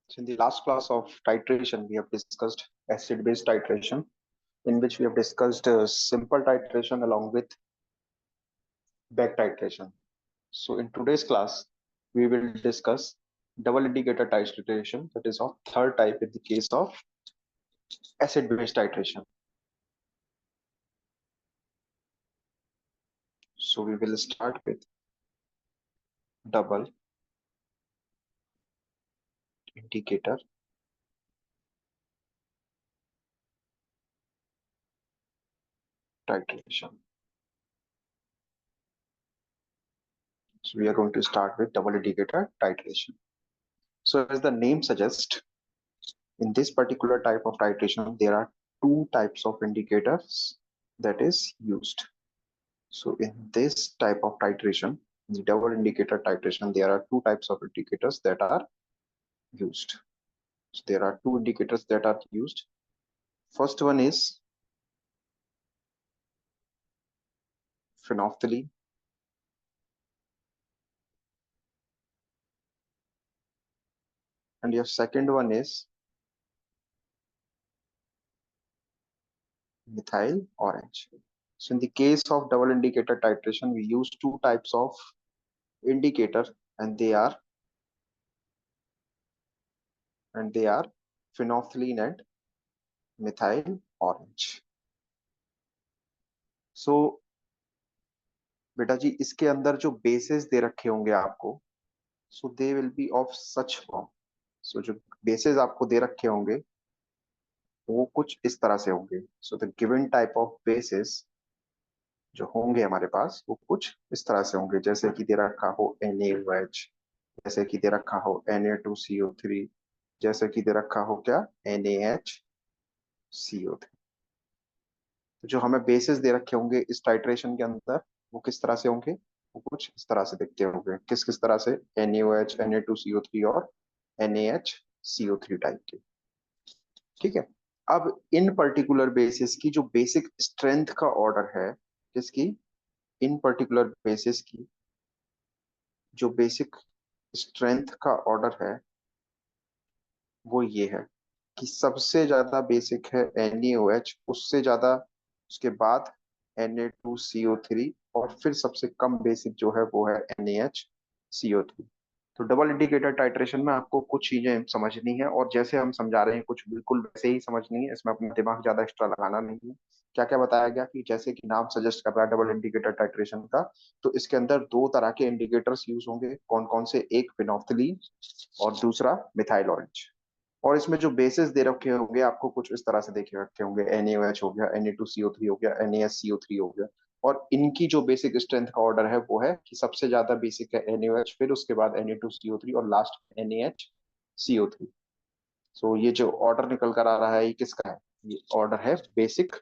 So in the last class of titration, we have discussed acid-base titration, in which we have discussed simple titration along with back titration. So in today's class, we will discuss double indicator titration, that is of third type in the case of acid-base titration. So we will start with double indicator titration. So we are going to start with double indicator titration. So as the name suggests, in this particular type of titration, there are two types of indicators that is used. So in this type of titration, the double indicator titration, there are two types of indicators that are used. So there are two indicators that are used. First one is phenolphthalein, and your second one is methyl orange. So in the case of double indicator titration, we use two types of indicator, and they are phenolphthalein and methyl orange. So बेटा जी, इसके अंदर जो bases दे रखे होंगे आपको, so they will be of such form. So जो bases आपको दे रखे होंगे वो कुछ इस तरह से होंगे. So the given type of basis जो होंगे हमारे पास वो कुछ इस तरह से होंगे, जैसे कि दे रखा हो NaOH, जैसे कि दे रखा हो Na2CO3, जैसे कि दे रखा हो क्या NaHCO3. तो जो हमें बेसिस दे रखे होंगे इस टाइट्रेशन के अंदर वो किस तरह से होंगे, वो कुछ इस तरह से दिखते होंगे. किस किस तरह से? NaOH, Na2CO3 और NaHCO3 टाइप के. ठीक है. अब इन पर्टिकुलर बेसिस की जो बेसिक स्ट्रेंथ का ऑर्डर है, किसकी? इन पर्टिकुलर बेसिस की जो बेसिक स्ट्रेंथ का ऑर्डर है वो ये है कि सबसे ज्यादा बेसिक है NaOH, उससे ज्यादा उसके बाद Na2CO3, और फिर सबसे कम बेसिक जो है वो है NaHCO3. तो डबल इंडिकेटर टाइट्रेशन में आपको कुछ चीजें समझनी है, और जैसे हम समझा रहे हैं कुछ बिल्कुल वैसे ही समझनी है. इसमें अपना दिमाग ज्यादा एक्स्ट्रा लगाना नहीं है. क्या क्या बताया गया कि जैसे कि नाम सजेस्ट कर रहा है डबल इंडिकेटर टाइट्रेशन का, तो इसके अंदर दो तरह के इंडिकेटर्स यूज होंगे. कौन कौन से? एक फिनोफ्थिलीन और दूसरा मिथाइल ऑरेंज. और इसमें जो बेसिस दे रखे होंगे आपको कुछ इस तरह से देखे रखे होंगे. NaOH हो गया, Na2CO3 हो गया, NaSCO3 हो गया. और इनकी जो बेसिक स्ट्रेंथ का ऑर्डर है वो है कि सबसे ज्यादा बेसिक है NaOH, फिर उसके बाद Na2CO3 और लास्ट NaHCO3. सो ये जो ऑर्डर निकल कर आ रहा है ये किसका है? ये ऑर्डर है बेसिक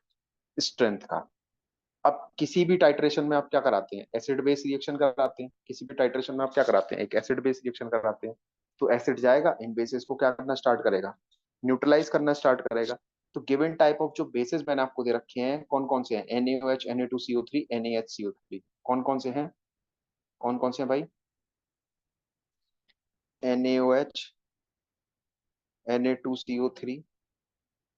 स्ट्रेंथ का. अब किसी भी टाइट्रेशन में आप क्या कराते हैं? एसिड बेस रिएक्शन कराते हैं. किसी भी टाइट्रेशन में आप क्या कराते हैं? एक एसिड बेस रिएक्शन कराते हैं. तो एसिड जाएगा, इन बेसिस को क्या करना स्टार्ट करेगा? न्यूट्रलाइज करना स्टार्ट करेगा. तो गिवन टाइप ऑफ जो बेसिस मैंने आपको दे रखे हैं कौन कौन से हैं? NaOH, Na2CO3, NaHCO3. कौन कौन से हैं? कौन कौन से हैं भाई? NaOH, Na2CO3,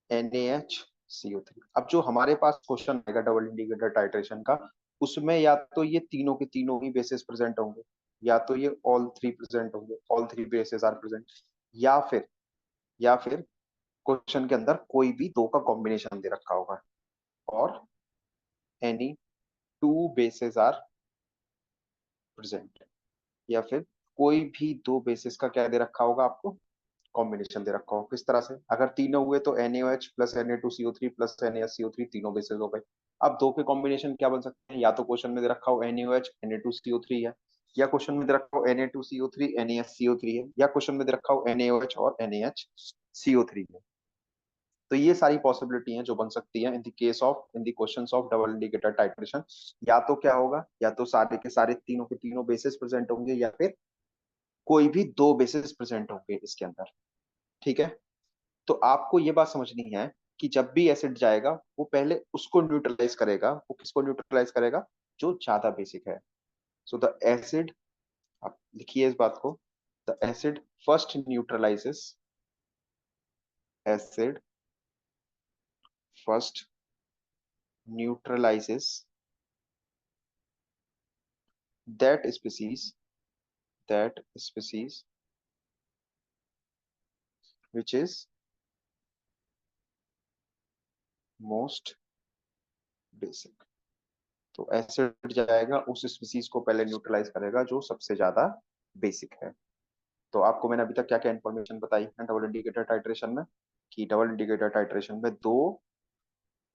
NaHCO3. अब जो हमारे पास क्वेश्चन आएगा डबल इंडिकेटर टाइट्रेशन का, उसमें या तो ये तीनों के तीनों ही बेसिस प्रेजेंट होंगे, या तो ये ऑल थ्री प्रेजेंट होंगे, all three basis are present, या फिर क्वेश्चन के अंदर कोई भी दो का कॉम्बिनेशन दे रखा होगा, और any two basis are present, या फिर कोई भी दो बेसिस का क्या दे रखा होगा आपको? कॉम्बिनेशन दे रखा हो. किस तरह से? अगर तीनों हुए तो NaOH plus Na2CO3 plus NaSCO3 तीनों बेसिस हो गए. अब दो के कॉम्बिनेशन क्या बन सकते हैं? या तो क्वेश्चन में दे रखा हो NaOH Na2CO3 है, या क्वेश्चन में दे रखा हो Na2CO3 NaSCO3 है, या क्वेश्चन में दे रखा हो NaOH और NaHCO3 है. तो ये सारी पॉसिबिलिटी हैं जो बन सकती हैं in the questions of double indicator titration. या तो क्या होगा, या तो सारे के सारे तीनों के तीनों बेसिस प्रेजेंट होंगे, या फिर कोई भी दो बेसिस प्रेजेंट होंगे इसके अंदर। ठीक है। तो आपको ये बात समझनी है कि जब भी एसिड जाएगा वो पहले उसको न्यूट्रलाइज करेगा। वो किसको न्यूट्रलाइज करेगा? जो ज्यादा बेसिक है। सो द एसिड, आप लिखिए इस बात को, the acid first neutralises, acid first neutralises that species, that species which is most basic. तो एसिड जाएगा उस स्पीसीज को पहले न्यूट्रलाइज करेगा जो सबसे ज्यादा बेसिक है। तो आपको मैंने अभी तक क्या क्या इंफॉर्मेशन बताई है डबल इंडिकेटर टाइट्रेशन में, कि डबल इंडिकेटर टाइट्रेशन में दो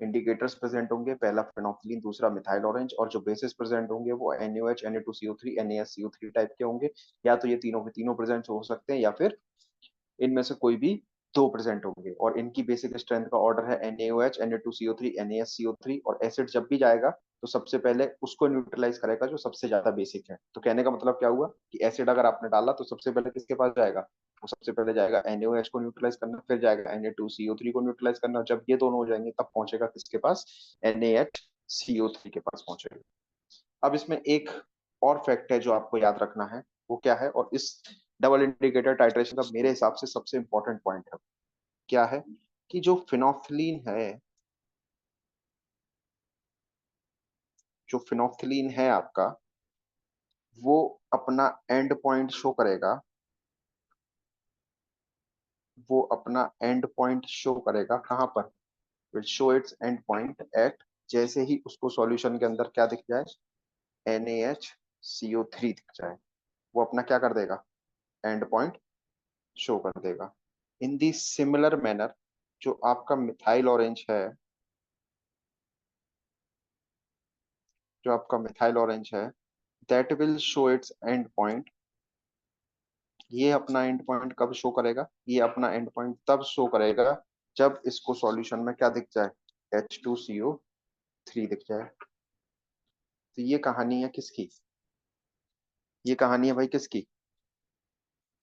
इंडिकेटर्स प्रेजेंट होंगे, पहला फेनोक्सिलीन, दूसरा मिथाइल ऑरेंज, और जो बेसिस प्रेजेंट होंगे वो NaOH, Na2CO3, NaSCO3 टाइप के होंगे। या तो ये तीनों के तीनों प्रेजेंट हो सकते हैं, या फिर इनमें से कोई भी दो प्रेजेंट होंगे। और इनकी बेसिक स्ट्रेंथ का ऑर्डर है NaOH, Na2CO3, NaSCO3। और एसिड जब भी जाएगा तो सबसे पहले उसको न्यूट्रलाइज करेगा जो सबसे ज्यादा बेसिक है। तो कहने का मतलब क्या हुआ कि एसिड अगर आपने डाला तो सबसे पहले किसके पास जाएगा? वो सबसे पहले जाएगा NaOH को न्यूट्रलाइज करना, फिर जाएगा Na2CO3 को न्यूट्रलाइज करना। जब ये दोनों हो जाएंगे तब पहुंचेगा किसके पास? NaHCO3 के पास पहुंचेगा। अब इसमें एक और फैक्ट है जो आपको याद रखना है। वो क्या है? और इस डबल इंडिकेटर टाइट्रेशन का मेरे हिसाब से सबसे इंपॉर्टेंट पॉइंट है, क्या है? कि जो फिनोफ्थलीन है, जो फिनोफ्थलीन है आपका, वो अपना एंड पॉइंट शो करेगा। वो अपना एंड पॉइंट शो करेगा कहाँ पर? Will show its end point at, जैसे ही उसको सॉल्यूशन के अंदर क्या दिख जाए? NaHCO3 दिख जाए, वो अपना क्या कर देगा? एंड पॉइंट शो कर देगा। इन दी सिमिलर मैनर, जो आपका मिथाइल ऑरेंज है, जो आपका मिथाइल ऑरेंज है, that will show its end point. ये अपना एंड पॉइंट कब शो करेगा? ये अपना एंड पॉइंट तब शो करेगा जब इसको सॉल्यूशन में क्या दिख जाए? H2CO3 दिख जाए। तो ये कहानी है किसकी? ये कहानी है भाई किसकी?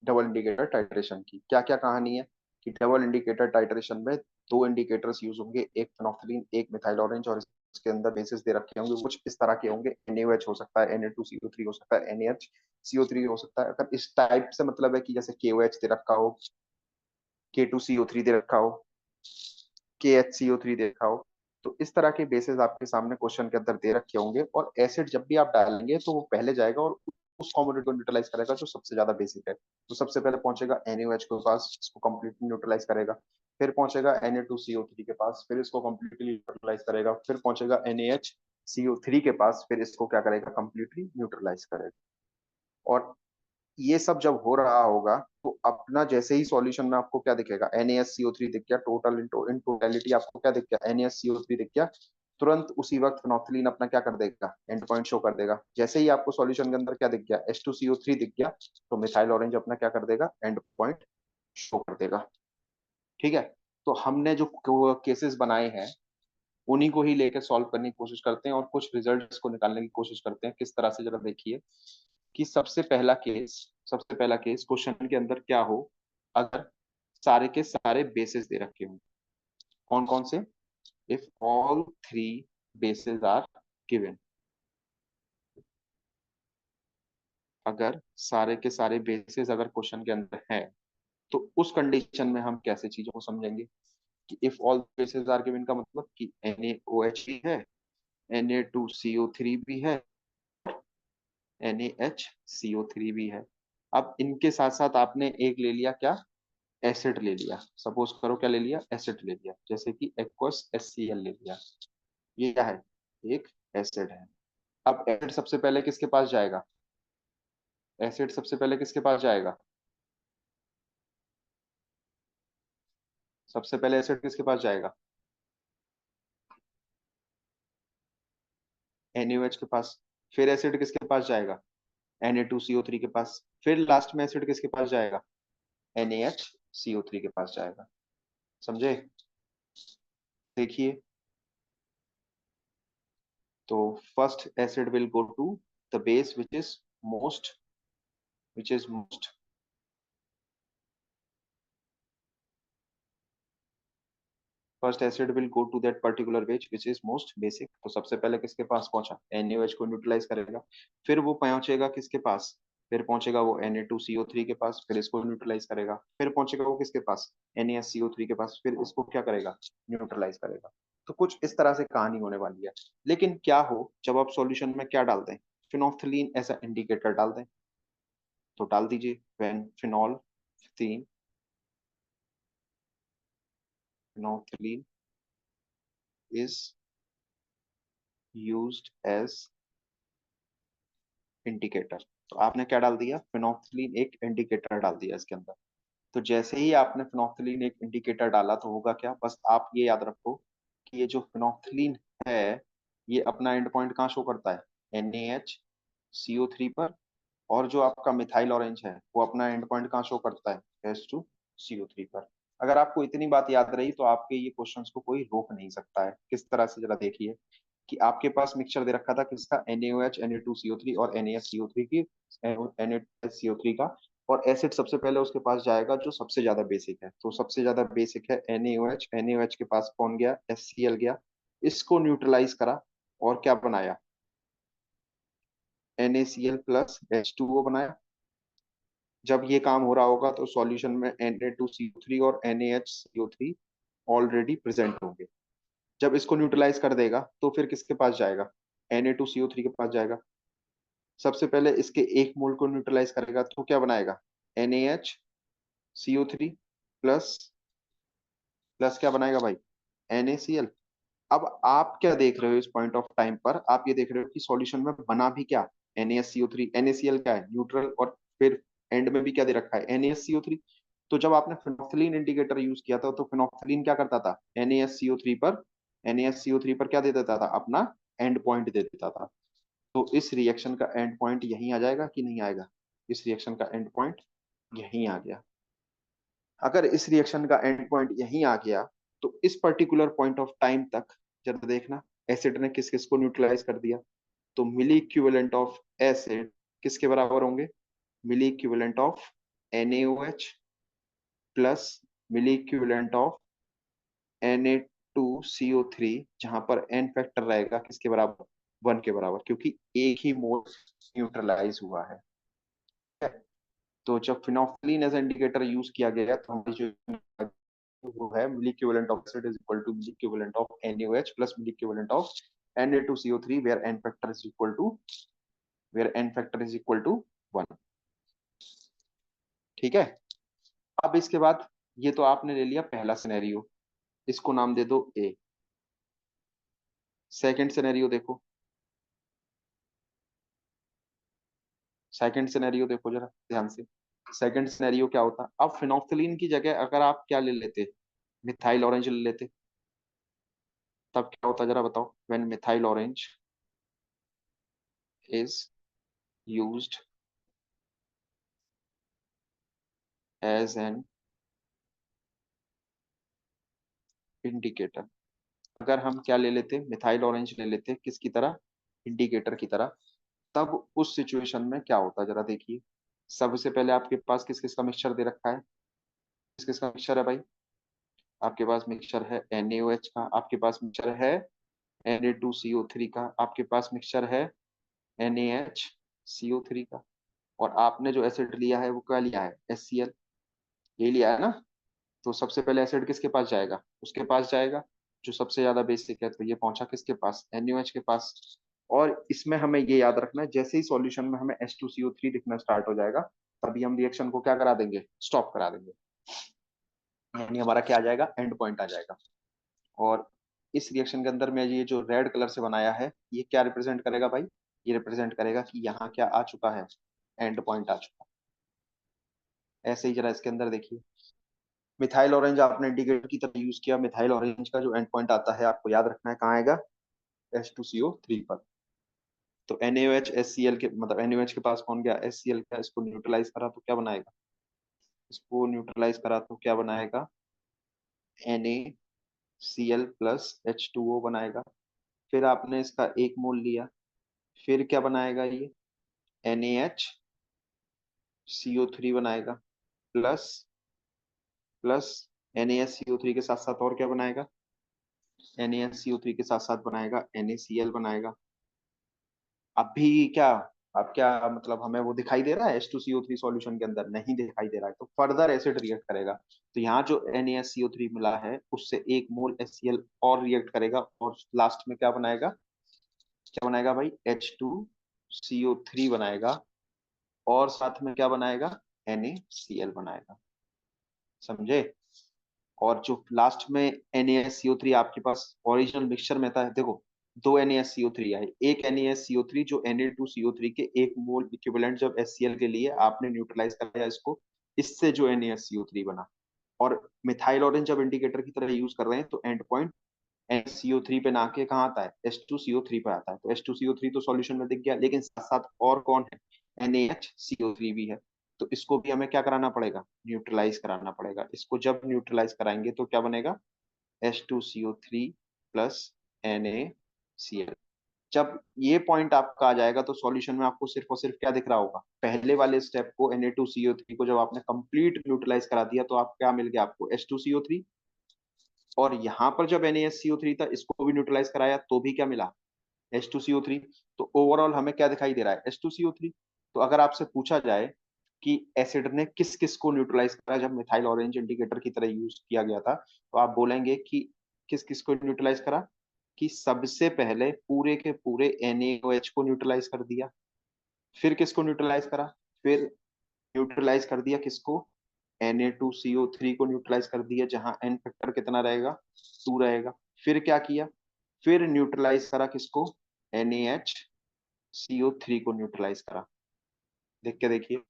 डबल इंडिकेटर टाइट्रेशन की। क्या क्या कहानी है? कि डबल इंडिकेटर टाइट्रेशन में दो इंडिकेटर्स यूज होंगे, एक फिनोफ्थलीन, एक मिथाइल ऑरेंज। और इसके अंदर बेसिस दे रखे होंगे कुछ इस तरह के होंगे, NaOH हो सकता है, Na2CO3 हो सकता है, NaHCO3 हो सकता है। अगर इस टाइप से मतलब है कि जैसे KOH दे रखा हो, K2CO3 दे रखा हो, KHCO3 दे रखा हो, तो इस तरह के बेसिस आपके सामने क्वेश्चन के अंदर दे रखे होंगे। और एसिड जब भी आप डालेंगे तो वो पहले जाएगा और उस कॉम्पोनेंट को न्यूट्रलाइज करेगा जो सबसे ज्यादा बेसिक है। तो सबसे पहले पहुंचेगा NaOH के पास, इसको कंप्लीटली न्यूट्रलाइज करेगा। फिर पहुंचेगा Na2CO3 के पास, फिर इसको कंप्लीटली न्यूट्रलाइज करेगा। फिर पहुंचेगा NaHCO3 के पास, फिर इसको क्या करेगा? कंप्लीटली न्यूट्रलाइज करेगा। और ये सब जब हो रहा होगा तो अपना जैसे ही सॉल्यूशन में आपको क्या दिखेगा? NaSCO3 दिख गया, टोटल इन टोटलिटी आपको क्या दिख गया? NaSCO3 दिख गया। तुरंत उसी वक्त फिनोक्सिलीन अपना क्या कर देगा? एंड पॉइंट शो कर देगा। जैसे ही आपको सॉल्यूशन के अंदर क्या दिख गया? H2CO3 दिख गया, तो मिथाइल ऑरेंज अपना क्या कर देगा? एंड पॉइंट शो कर देगा। ठीक है। तो हमने जो केसेस बनाए हैं उन्हीं को ही लेकर सॉल्व करने की कोशिश करते हैं और कुछ रिजल्ट्स को निकालने की कोशिश करते हैं। किस तरह से, जरा देखिए कि सबसे पहला केस क्वेश्चन के अंदर क्या हो अगर सारे के सारे बेसिस दे रखे हों। कौन कौन से? If all three basis are given. अगर सारे के सारे बेसिस अगर क्वेश्चन के अंदर है तो उस कंडीशन में हम कैसे चीजों को समझेंगे? कि if all bases are given का मतलब कि NaOH भी है, Na2CO3 भी है, NaHCO3 भी है। अब इनके साथ साथ आपने एक ले लिया क्या? एसिड ले लिया। सपोज करो क्या ले लिया? एसिड ले लिया, जैसे कि एक्वस HCl ले लिया। ये क्या है? एक एसिड है। अब एसिड सबसे पहले किसके पास जाएगा? एसिड सबसे पहले किसके पास जाएगा? सबसे पहले एसिड किसके पास जाएगा? NaOH के पास। फिर एसिड किसके पास जाएगा? Na2CO3 के पास। फिर लास्ट में एसिड किसके पास जाएगा? NaHCO3 के पास जाएगा। समझे? देखिए, तो first acid will go to the base which is most first acid will go to that particular base which is most basic. तो सबसे पहले किसके पास पहुंचा, NaOH को न्यूट्रलाइज करेगा। फिर वो पहुंचेगा किसके पास, फिर पहुंचेगा वो Na2CO3 के पास, फिर इसको न्यूट्रलाइज करेगा। फिर पहुंचेगा वो किसके पास, NaSCO3 के पास, फिर इसको क्या करेगा, न्यूट्रलाइज करेगा। तो कुछ इस तरह से कहानी होने वाली है। लेकिन क्या हो जब आप सॉल्यूशन में क्या डाल दें, फिनोल्फथलीन ऐसा इंडिकेटर डाल दें। तो डाल दीजिए, when phenolphthalein is used as indicator. तो आपने क्या डाल दिया, फिनोल्फथलीन एक इंडिकेटर डाल दिया इसके अंदर। तो जैसे ही आपने फिनोल्फथलीन एक इंडिकेटर डाला तो होगा क्या, बस आप ये याद रखो कि ये जो फिनोल्फथलीन है ये अपना एंड पॉइंट कहाँ शो करता है, NaHCO3 पर। और जो आपका मिथाइल ऑरेंज है वो अपना एंड पॉइंट कहाँ शो करता है, H2CO3 पर। अगर आपको इतनी बात याद रही तो आपके ये क्वेश्चंस को कोई रोक नहीं सकता है। किस तरह से, जरा देखिए कि आपके पास मिक्सचर दे रखा था किसका, NaOH Na2CO3 और NaSCO3 की, NaSCO3 का। और एसिड सबसे पहले उसके पास जाएगा जो सबसे ज्यादा बेसिक है। तो सबसे ज्यादा बेसिक है NaOH के पास कौन गया, HCl गया। इसको न्यूट्रलाइज करा और क्या बनाया, NaCl+H2O बनाया। जब ये काम हो रहा होगा तो सॉल्यूशन में Na2CO3 और NaHCO3 ऑलरेडी प्रेजेंट होंगे। जब इसको न्यूट्रलाइज कर देगा तो फिर किसके पास जाएगा, Na2CO3 के पास जाएगा। सबसे पहले इसके एक मोल को न्यूट्रलाइज करेगा तो क्या बनाएगा, NaHCO3 प्लस प्लस क्या बनाएगा भाई, NaCl। अब आप क्या देख रहे हो इस पॉइंट ऑफ टाइम पर, आप ये देख रहे हो कि सॉल्यूशन में बना भी क्या, NaSCO3, NaCl क्या है, न्यूट्रल। और फिर एंड में भी क्या दे रखा है, NaSCO3। तो जब आपने फिनोल्फथलीन इंडिकेटर यूज किया था तो फिनोल्फथलीन क्या करता था, NaSCO3 पर क्या दे देता था, अपना एंड पॉइंट दे देता था। तो इस रिएक्शन का एंड पॉइंट यहीं आ जाएगा कि नहीं आएगा, इस रिएक्शन का एंड पॉइंट यहीं आ गया। अगर इस रिएक्शन का एंड पॉइंट यहीं आ गया तो इस पर्टिकुलर पॉइंट ऑफ टाइम तक जरा देखना, एसिड ने किस किस को न्यूट्रलाइज कर दिया। तो मिली इक्विवेलेंट ऑफ एसिड किसके बराबर होंगे, milli equivalent of NaOH plus milli equivalent of Na2CO3, जहां पर एन फैक्टर रहेगा किसके बराबर, 1 के बराबर, क्योंकि एक ही मोल न्यूट्रलाइज हुआ है। तो जब फिनोल्फथलीन एज इंडिकेटर यूज किया गया तो हमारी जो वो है, milli equivalent of acid is equal to milli equivalent of NaOH plus milli equivalent of Na2CO3 where n factor is equal to 1। ठीक है। अब इसके बाद ये तो आपने ले लिया पहला सिनेरियो, इसको नाम दे दो A। सेकंड सिनेरियो देखो, सेकंड सिनेरियो देखो जरा ध्यान से। सेकंड सिनेरियो क्या होता, अब फिनोल्फथलीन की जगह अगर आप क्या ले लेते, मिथाइल ऑरेंज ले लेते, तब क्या होता जरा बताओ, when methyl orange is used as an indicator. अगर हम क्या ले लेते, मिथाइल ऑरेंज ले लेते किसकी तरह, इंडिकेटर की तरह, तब उस सिचुएशन में क्या होता जरा देखिए। सबसे पहले आपके पास किस किस का मिक्सचर दे रखा है, किस किस का मिक्सचर है भाई, आपके पास मिक्सचर है NaOH का, आपके पास मिक्सचर है Na2CO3 का, आपके पास मिक्सचर है NaHCO3 का। और आपने जो एसिड लिया है वो क्या लिया है, HCl, ये लिया है ना। तो सबसे पहले एसिड किसके पास जाएगा, उसके पास जाएगा जो सबसे ज्यादा बेसिक है। तो ये पहुंचा किसके पास, NaOH के पास। और इसमें हमें ये याद रखना है, जैसे ही सॉल्यूशन में हमें H2CO3 दिखना स्टार्ट हो जाएगा तभी हम रिएक्शन को क्या करा देंगे, स्टॉप करा देंगे। यानी हमारा क्या आ जाएगा, एंड पॉइंट आ जाएगा। और इस रिएक्शन के अंदर में ये जो रेड कलर से बनाया है ये क्या रिप्रेजेंट करेगा भाई, ये रिप्रेजेंट करेगा कि यहाँ क्या आ चुका है, एंड पॉइंट आ चुका है। ऐसे ही जरा इसके अंदर देखिए, मिथाइल ऑरेंज आपने इंडिकेटर की तरह यूज किया, मिथाइल ऑरेंज का जो एंड पॉइंट आता है आपको याद रखना है कहाँ आएगा, H2CO3 पर। तो NaOH HCl के मतलब NaOH के पास कौन गया, HCl का, इसको न्यूट्रलाइज करा तो क्या बनाएगा, इसको न्यूट्रलाइज करा तो क्या बनाएगा, Na Cl प्लस H2O बनाएगा। फिर आपने इसका एक मोल लिया, फिर क्या बनाएगा ये, NaHCO3 बनाएगा, प्लस प्लस NaSCO3 के साथ साथ और क्या बनाएगा, NaSCO3 के साथ साथ बनाएगा NaCl बनाएगा। अभी क्या, अब क्या मतलब हमें वो दिखाई दे रहा है H2CO3 सॉल्यूशन के अंदर, नहीं दिखाई दे रहा है, तो फर्दर एसिड रिएक्ट करेगा। तो यहाँ जो NaSCO3 मिला है उससे एक मोल HCl और रिएक्ट करेगा, और लास्ट में क्या बनाएगा, क्या बनाएगा भाई, H2CO3 बनाएगा, और साथ में क्या बनाएगा, NaCl बनाएगा। समझे। और जो लास्ट में NaSCO3 आपके पास ओरिजिनल मिक्सचर में था, देखो दो NaSCO3 आए, एक NaSCO3 जो Na2CO3 के एक मोल इक्विवेलेंट जब HCl के लिए आपने न्यूट्रलाइज कराया इसको, इससे जो NaSCO3 बना। और मिथाइल ऑरेंज जब इंडिकेटर की तरह यूज कर रहे हैं तो एंड पॉइंट NaCO3 पे ना के कहाँ आता है, H2CO3 पे आता है। तो H2CO3 तो सॉल्यूशन में दिख गया, लेकिन साथ साथ और कौन है, NaHCO3 भी है। तो इसको भी हमें क्या कराना पड़ेगा, न्यूट्रलाइज कराना पड़ेगा। इसको जब न्यूट्रलाइज कराएंगे तो क्या बनेगा, H2CO3 प्लस NaCl। जब ये पॉइंट आपका आ जाएगा तो सॉल्यूशन में आपको सिर्फ और सिर्फ क्या दिख रहा होगा, पहले वाले स्टेप को, Na2CO3 को जब आपने कंप्लीट न्यूट्रलाइज करा दिया तो आप क्या मिल गया आपको, H2CO3। और यहाँ पर जब NaSCO3 था इसको भी न्यूट्रलाइज कराया तो भी क्या मिला, H2CO3। तो ओवरऑल हमें क्या दिखाई दे रहा है, H2CO3। तो अगर आपसे पूछा जाए कि एसिड ने किस किस को न्यूट्रलाइज करा जब मिथाइल ऑरेंज इंडिकेटर की तरह यूज किया गया था, तो आप बोलेंगे कि किस किस को न्यूट्रलाइज करा, कि सबसे पहले पूरे के पूरे NaOH को न्यूट्रलाइज कर दिया। फिर किसको न्यूट्रलाइज करा, फिर न्यूट्रलाइज कर दिया किसको, Na2CO3 को न्यूट्रलाइज कर दिया, जहां एन फैक्टर कितना रहेगा, 2 रहेगा। फिर क्या किया, फिर न्यूट्रलाइज करा किसको, NaHCO3 को न्यूट्रलाइज करा। देख के देखिए,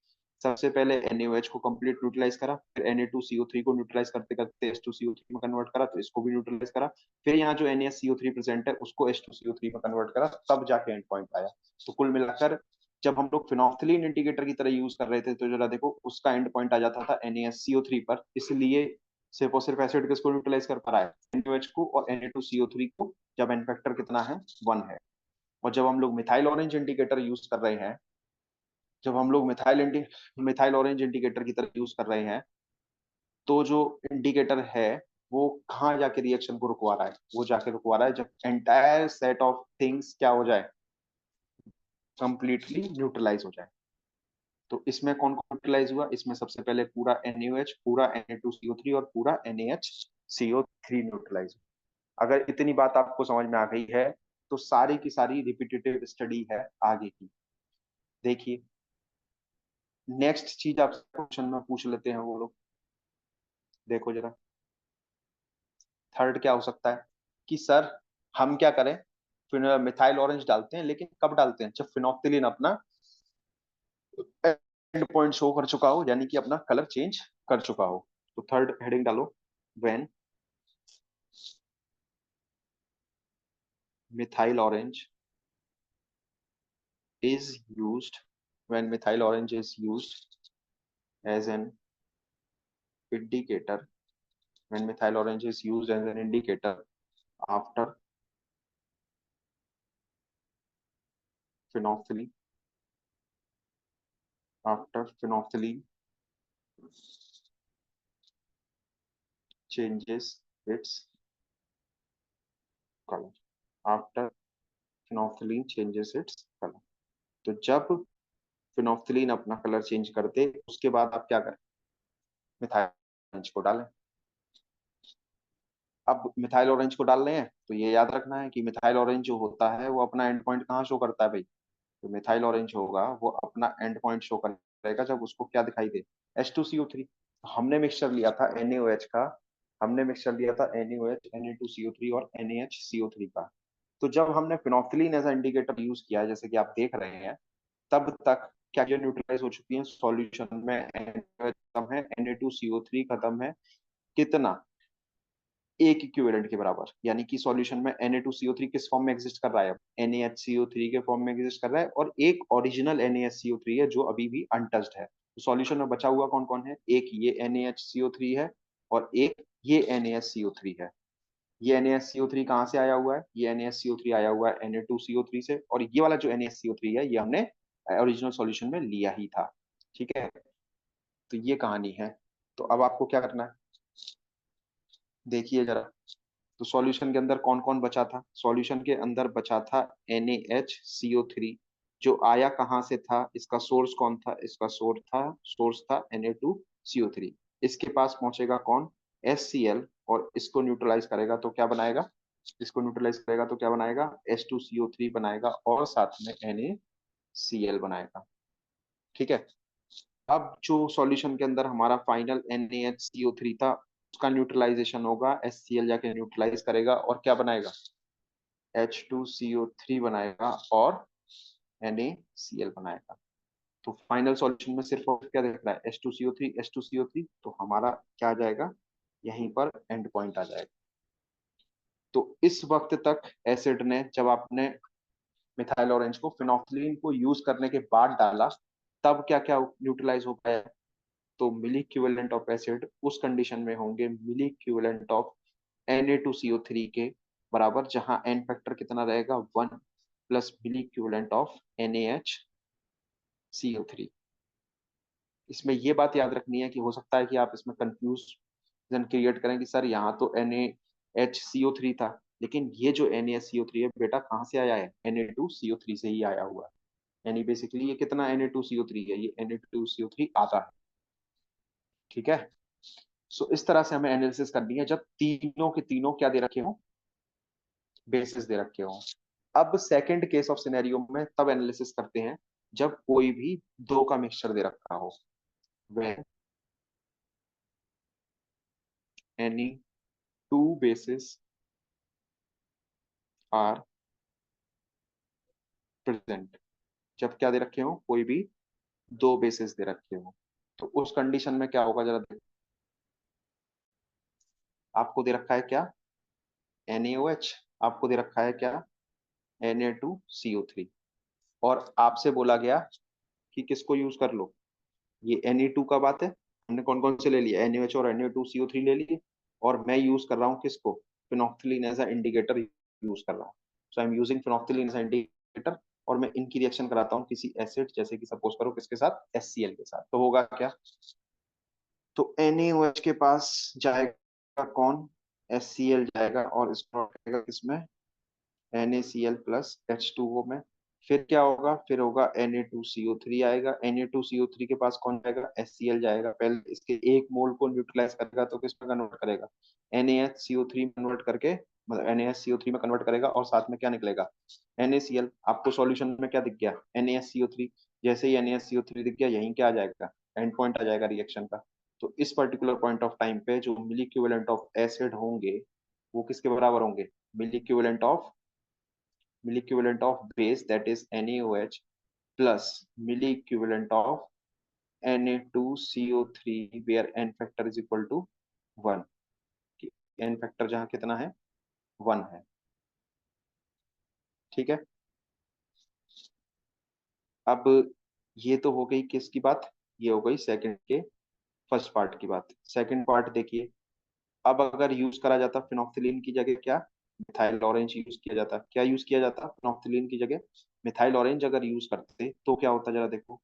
सबसे पहले NaOH को कंप्लीट न्यूट्रलाइज करा, फिर Na2CO3 को न्यूट्रलाइज करते करते H2CO3 में कन्वर्ट करा, तो इसको भी न्यूट्रलाइज करा। फिर यहाँ जो NaCO3 प्रेजेंट है उसको H2CO3 में कन्वर्ट करा, तब जाके एंड पॉइंट आया। तो कुल मिलाकर जब हम लोग फिनोल्फथालीन इंडिकेटर की तरह यूज कर रहे थे तो जरा देखो उसका एंड पॉइंट आ जाता था NaCO3 पर, इसलिए सिर्फ और सिर्फ एसिड किसको न्यूट्रलाइज कर पा रहा है, NaOH को और Na2CO3 को, जब एन फैक्टर कितना है, 1 है। और जब हम लोग मिथाइल ऑरेंज इंडिकेटर यूज कर रहे हैं, जब हम लोग मिथाइल ऑरेंज इंडिकेटर की तरह यूज कर रहे हैं, तो जो इंडिकेटर है वो कहाँ जाके रिएक्शन को रुकवा रहा है, वो जाके रुकवा रहा है जब एंटायर सेट ऑफ थिंग्स क्या हो जाए, कंप्लीटली न्यूट्रलाइज हो जाए। तो इसमें कौन कौन न्यूट्रलाइज हुआ, इसमें सबसे पहले पूरा NaOH, पूरा Na2CO3 और पूरा NaHCO3 न्यूट्रलाइज। अगर इतनी बात आपको समझ में आ गई है तो सारी की सारी रिपीटेटिव स्टडी है आगे की। देखिए नेक्स्ट चीज आपसे क्वेश्चन में पूछ लेते हैं वो लोग, देखो जरा थर्ड क्या हो सकता है, कि सर हम क्या करें, फिर मिथाइल ऑरेंज डालते हैं, लेकिन कब डालते हैं, जब फिनोक्सिलिन अपना एंड पॉइंट शो कर चुका हो, यानी कि अपना कलर चेंज कर चुका हो। तो थर्ड हेडिंग डालो, when methyl orange is used, when methyl orange is used as an indicator, when methyl orange is used as an indicator after phenolphthalein, after phenolphthalein changes its color, after phenolphthalein changes its color। तो जब phenolphthalein अपना colour change कर दे उसके बाद आप क्या करें, methyl orange को डालें। अब मिथाइल ऑरेंज को डाल रहे हैं तो ये याद रखना है कि मिथाइल ऑरेंज जो होता है वो अपना एंड पॉइंट कहाँ शो करता है भाई, जो मिथाइल ऑरेंज होगा वो अपना एंड पॉइंट शो करेगा जब उसको क्या दिखाई दे, H2CO3। हमने मिक्सचर लिया था NaOH का, हमने मिक्सचर लिया था NaOH, Na2CO3 और NaHCO3 का। तो जब हमने फिनोक्सिलीन एज इंडिकेटर यूज किया जैसे कि आप देख रहे हैं, तब तक क्या क्या न्यूट्रलाइज हो चुकी है सॉल्यूशन में, NaOH खत्म है, Na2CO3 खत्म है, कितना, एक इक्विवेलेंट के बराबर। यानी कि सॉल्यूशन में Na2CO3 किस फॉर्म में एग्जिस्ट कर रहा है, NaHCO3 के फॉर्म में एग्जिस्ट कर रहा है, और एक ओरिजिनल NaHCO3 है जो अभी भी अनटच्ड है। तो सॉल्यूशन में बचा हुआ कौन कौन है, एक ये NaHCO3 है और एक ये NaHCO3 है। ये NaSCO3 कहाँ से आया हुआ है? ये NaSCO3 आया हुआ है Na2CO3 से, और ये वाला जो NaSCO3 है ये हमने ओरिजिनल सॉल्यूशन में लिया ही था। ठीक है, तो ये कहानी है। तो अब आपको क्या करना है, देखिए जरा। तो सॉल्यूशन के अंदर कौन कौन बचा था? सॉल्यूशन के अंदर बचा था NaHCO3, जो आया कहाँ से था? इसका सोर्स कौन था? इसका सोर्स था Na2CO3। इसके पास पहुंचेगा कौन? HCl, और इसको न्यूट्रलाइज करेगा तो क्या बनाएगा? इसको न्यूट्रलाइज करेगा तो क्या बनाएगा? H2CO3 बनाएगा, और साथ में NaCl बनाएगा। ठीक है, अब जो सॉल्यूशन के अंदर हमारा फाइनल NaHCO3 था, उसका न्यूट्रलाइजेशन होगा, HCl जाके न्यूट्रलाइज करेगा और क्या बनाएगा? H2CO3 बनाएगा और NaCl बनाएगा। तो फाइनल सॉल्यूशन में सिर्फ और क्या दिख रहा है? H2CO3 H2CO3, तो हमारा क्या आ जाएगा? यहीं पर एंड पॉइंट आ जाएगा। तो इस वक्त तक एसिड ने, जब आपने मिथाइल ऑरेंज को फिनोक्सिलीन को यूज करने के बाद डाला, तब क्या क्या न्यूट्रलाइज हो पाया? तो मिली इक्विवेलेंट ऑफ एसिड उस कंडीशन में होंगे मिली इक्विवेलेंट ऑफ Na2CO3 के बराबर, जहां एन फैक्टर कितना रहेगा? 1, plus milli equivalent of NaHCO3। इसमें ये बात याद रखनी है कि हो सकता है कि आप इसमें कंफ्यूजन क्रिएट करें कि सर यहाँ तो NaHCO3 था, लेकिन ये जो NaHCO3 है बेटा कहाँ से आया है? Na2CO3 से ही आया हुआ है। यानी बेसिकली ये कितना Na2CO3 है? ये Na2CO3 आता है। ठीक है, सो इस तरह से हमें एनालिसिस करनी है जब तीनों के तीनों क्या दे रखे हो? बेसिस दे रखे हो। अब सेकंड केस ऑफ सिनेरियो में तब एनालिसिस करते हैं जब कोई भी दो का मिक्सचर दे रखा हो। when any two bases are present, जब क्या दे रखे हो? कोई भी दो बेसिस दे रखे हो, तो उस कंडीशन में क्या होगा जरा देखो। आपको दे रखा है क्या? NaOH। आपको दे रखा है क्या? Na2CO3। और आपसे बोला गया कि किसको यूज कर लो? ये Na2 का बात है, हमने कौन कौन से ले लिया? NaOH और Na2CO3 ले लिए, और मैं यूज कर रहा हूँ किसको? Phenolphthalein as a indicator use कर रहा हूँ। So I am using phenolphthalein as a indicator, और मैं इनकी रिएक्शन कराता हूँ किसी एसिड, जैसे कि सपोज करो किसके साथ? HCl के साथ। तो होगा क्या? तो NaOH के पास जाएगा कौन? HCl जाएगा, और इसको रखेगा किसमें? NaCl प्लस H2O में। फिर क्या होगा? फिर होगा Na2CO3 आएगा। Na2CO3 के पास कौन जाएगा? HCl जाएगा। पहले इसके एक मोल को न्यूट्रलाइज करेगा तो किस में कन्वर्ट करेगा? NaHCO3 में कन्वर्ट करके, मतलब NaHCO3 में कन्वर्ट करेगा, और साथ में क्या निकलेगा? NaCl। आपको सॉल्यूशन में क्या दिख गया? NaHCO3। जैसे ही NaHCO3 दिख गया, यहीं क्या आ जाएगा? एंड पॉइंट आ जाएगा रिएक्शन का। तो इस पर्टिकुलर पॉइंट ऑफ टाइम पे जो मिली इक्विवेलेंट ऑफ एसिड होंगे, वो किसके बराबर होंगे? Milli equivalent of base, that is NaOH, plus milli equivalent of Na2CO3, where n factor is equal to 1। n factor जहां कितना है? 1 है। ठीक है, अब ये तो हो गई किसकी बात? ये हो गई सेकंड के फर्स्ट पार्ट की बात। सेकंड पार्ट देखिए, अब अगर यूज करा जाता फिनोक्सिलीन की जगह क्या? मिथाइल ऑरेंज यूज किया जाता। क्या यूज किया जाता फिनोक्सिलीन की जगह? मिथाइल ऑरेंज अगर यूज करते तो क्या होता जरा देखो।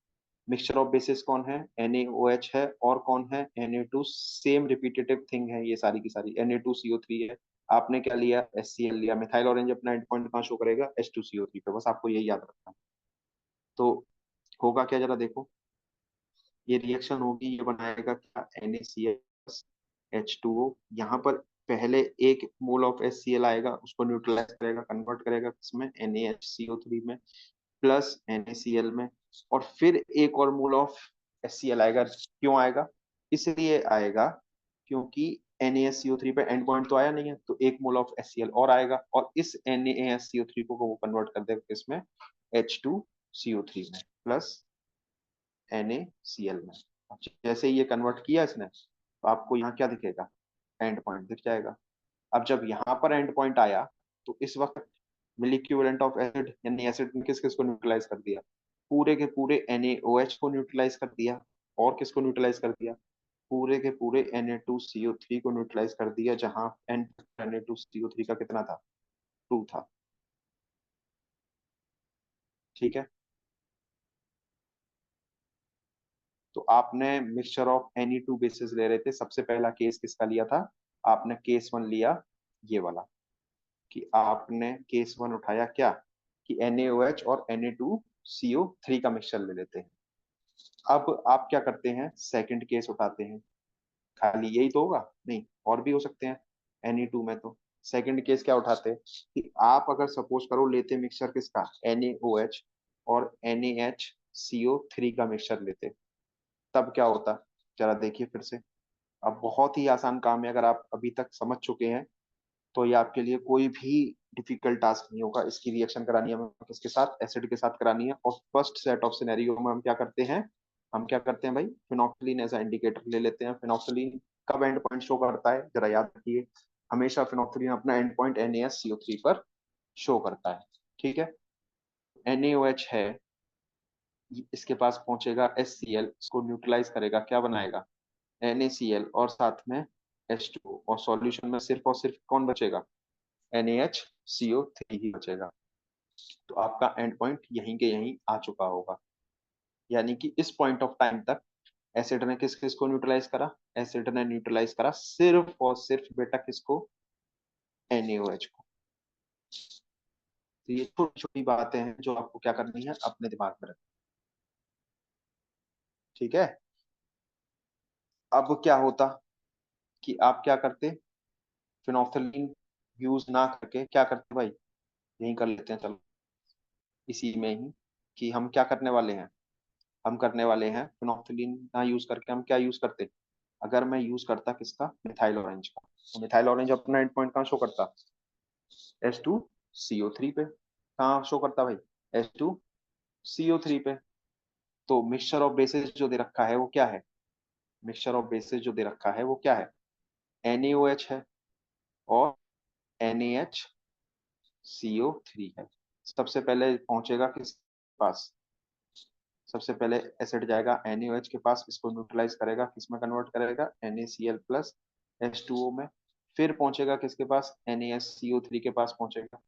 मिक्सचर ऑफ बेसिस कौन है? NaOH है, और कौन है? Na2। सेम रिपीटेटिव थिंग है ये सारी की सारी। Na2CO3 है, आपने क्या लिया? HCl लिया। मिथाइल ऑरेंज अपना एंड पॉइंट कहाँ शो करेगा? H2CO3 पे। बस आपको यही याद रखना है। तो होगा क्या जरा देखो, ये रिएक्शन होगी, ये बनाएगा क्या? NaCl+H2O। यहाँ पर पहले एक मोल ऑफ HCl आएगा, उसको न्यूट्रलाइज करेगा, कन्वर्ट करेगा किसमें? NaHCO3 में, प्लस NaCl में। और फिर एक और मोल ऑफ HCl आएगा। क्यों आएगा? इसलिए आएगा क्योंकि NaSCO3 पे एंड पॉइंट तो आया नहीं है, तो एक मोल ऑफ HCl और आएगा, और इस NaSCO3 को वो कन्वर्ट कर देगा किसमें? H2CO3 में, प्लस NaCl में। जैसे ये कन्वर्ट किया इसने, तो आपको यहाँ क्या दिखेगा? एंड पॉइंट दिख जाएगा। अब जब यहाँ पर एंड पॉइंट आया, तो इस वक्त मिली इक्विवेलेंट ऑफ एसिड, यानी एसिड ने किस किस को न्यूट्रलाइज कर दिया? पूरे के पूरे NaOH को न्यूट्रलाइज कर दिया। और किसको न्यूट्रलाइज कर दिया? पूरे के पूरे Na2CO3 को न्यूट्रलाइज कर दिया, जहां एन Na2CO3 का कितना था, 2 था। ठीक है, तो आपने mixture of any two basis ले रहे थे। सबसे पहला केस किसका लिया था, आपने केस वन लिया, ये वाला, कि आपने केस वन उठाया क्या, कि NaOH और Na2CO3 का मिक्सचर ले लेते हैं। अब आप क्या करते हैं, सेकंड केस उठाते हैं। खाली यही तो होगा, नहीं और भी हो सकते हैं Ne2 में। तो सेकंड केस क्या उठाते हैं, कि आप अगर सपोज करो लेते मिक्सचर किसका, NaOH और NaHCO3 का मिक्सचर लेते, तब क्या होता, जरा देखिए फिर से। अब बहुत ही आसान काम है, अगर आप अभी तक समझ चुके हैं तो ये आपके लिए कोई भी डिफिकल्ट टास्क नहीं होगा। इसकी रिएक्शन करानी है हमें किसके साथ, एसिड के साथ करानी है। और फर्स्ट सेट ऑफ सिनेरियो में हम क्या करते हैं, हम क्या करते हैं भाई, फिनोक्सिलीन ऐसा इंडिकेटर ले लेते हैं। फिनोक्सिलीन कब एंड पॉइंट शो करता है, जरा याद रखिए, हमेशा फिनोक्सिलीन अपना एंड पॉइंट NaSCO3 पर शो करता है। ठीक है, NaOH है, इसके पास पहुंचेगा HCl, इसको न्यूट्रलाइज करेगा, क्या बनाएगा, NaCl, और साथ में H2O, और सॉल्यूशन में सिर्फ और सिर्फ कौन बचेगा, NaHCO3 ही बचेगा। तो आपका एंड पॉइंट यहीं के यहीं आ चुका होगा। यानी कि इस पॉइंट ऑफ टाइम तक एसिड ने किस किस को न्यूट्रलाइज करा, एसिड ने न्यूट्रलाइज करा सिर्फ और सिर्फ बेटा किसको, NaOH को। तो ये छोटी छोटी बातें हैं जो आपको क्या करनी है, अपने दिमाग में रखनी। ठीक है, अब क्या होता कि आप क्या करते, फिनोल्फथालीन यूज ना करके क्या करते भाई, यही कर लेते हैं चलो, इसी में ही, कि हम क्या करने वाले हैं, हम करने वाले हैं फिनोल्फथालीन ना यूज करके हम क्या यूज करते, अगर मैं यूज करता किसका, मिथाइल ऑरेंज का, तो मिथाइल ऑरेंज अपना एंड पॉइंट कहाँ शो करता, H2CO3 पे। कहाँ शो करता भाई, H2CO3 पे। तो मिक्सचर ऑफ बेसिस जो दे रखा है वो क्या है, मिक्सचर ऑफ बेसिस जो दे रखा है वो क्या है, NaOH है और NaHCO3 है। सबसे पहले पहुंचेगा किस पास, सबसे पहले एसिड जाएगा NaOH के पास, इसको न्यूट्रलाइज करेगा, किसमें कन्वर्ट करेगा, NaCl प्लस H2O में। फिर पहुंचेगा किसके पास, NaSCO3 के पास पहुंचेगा,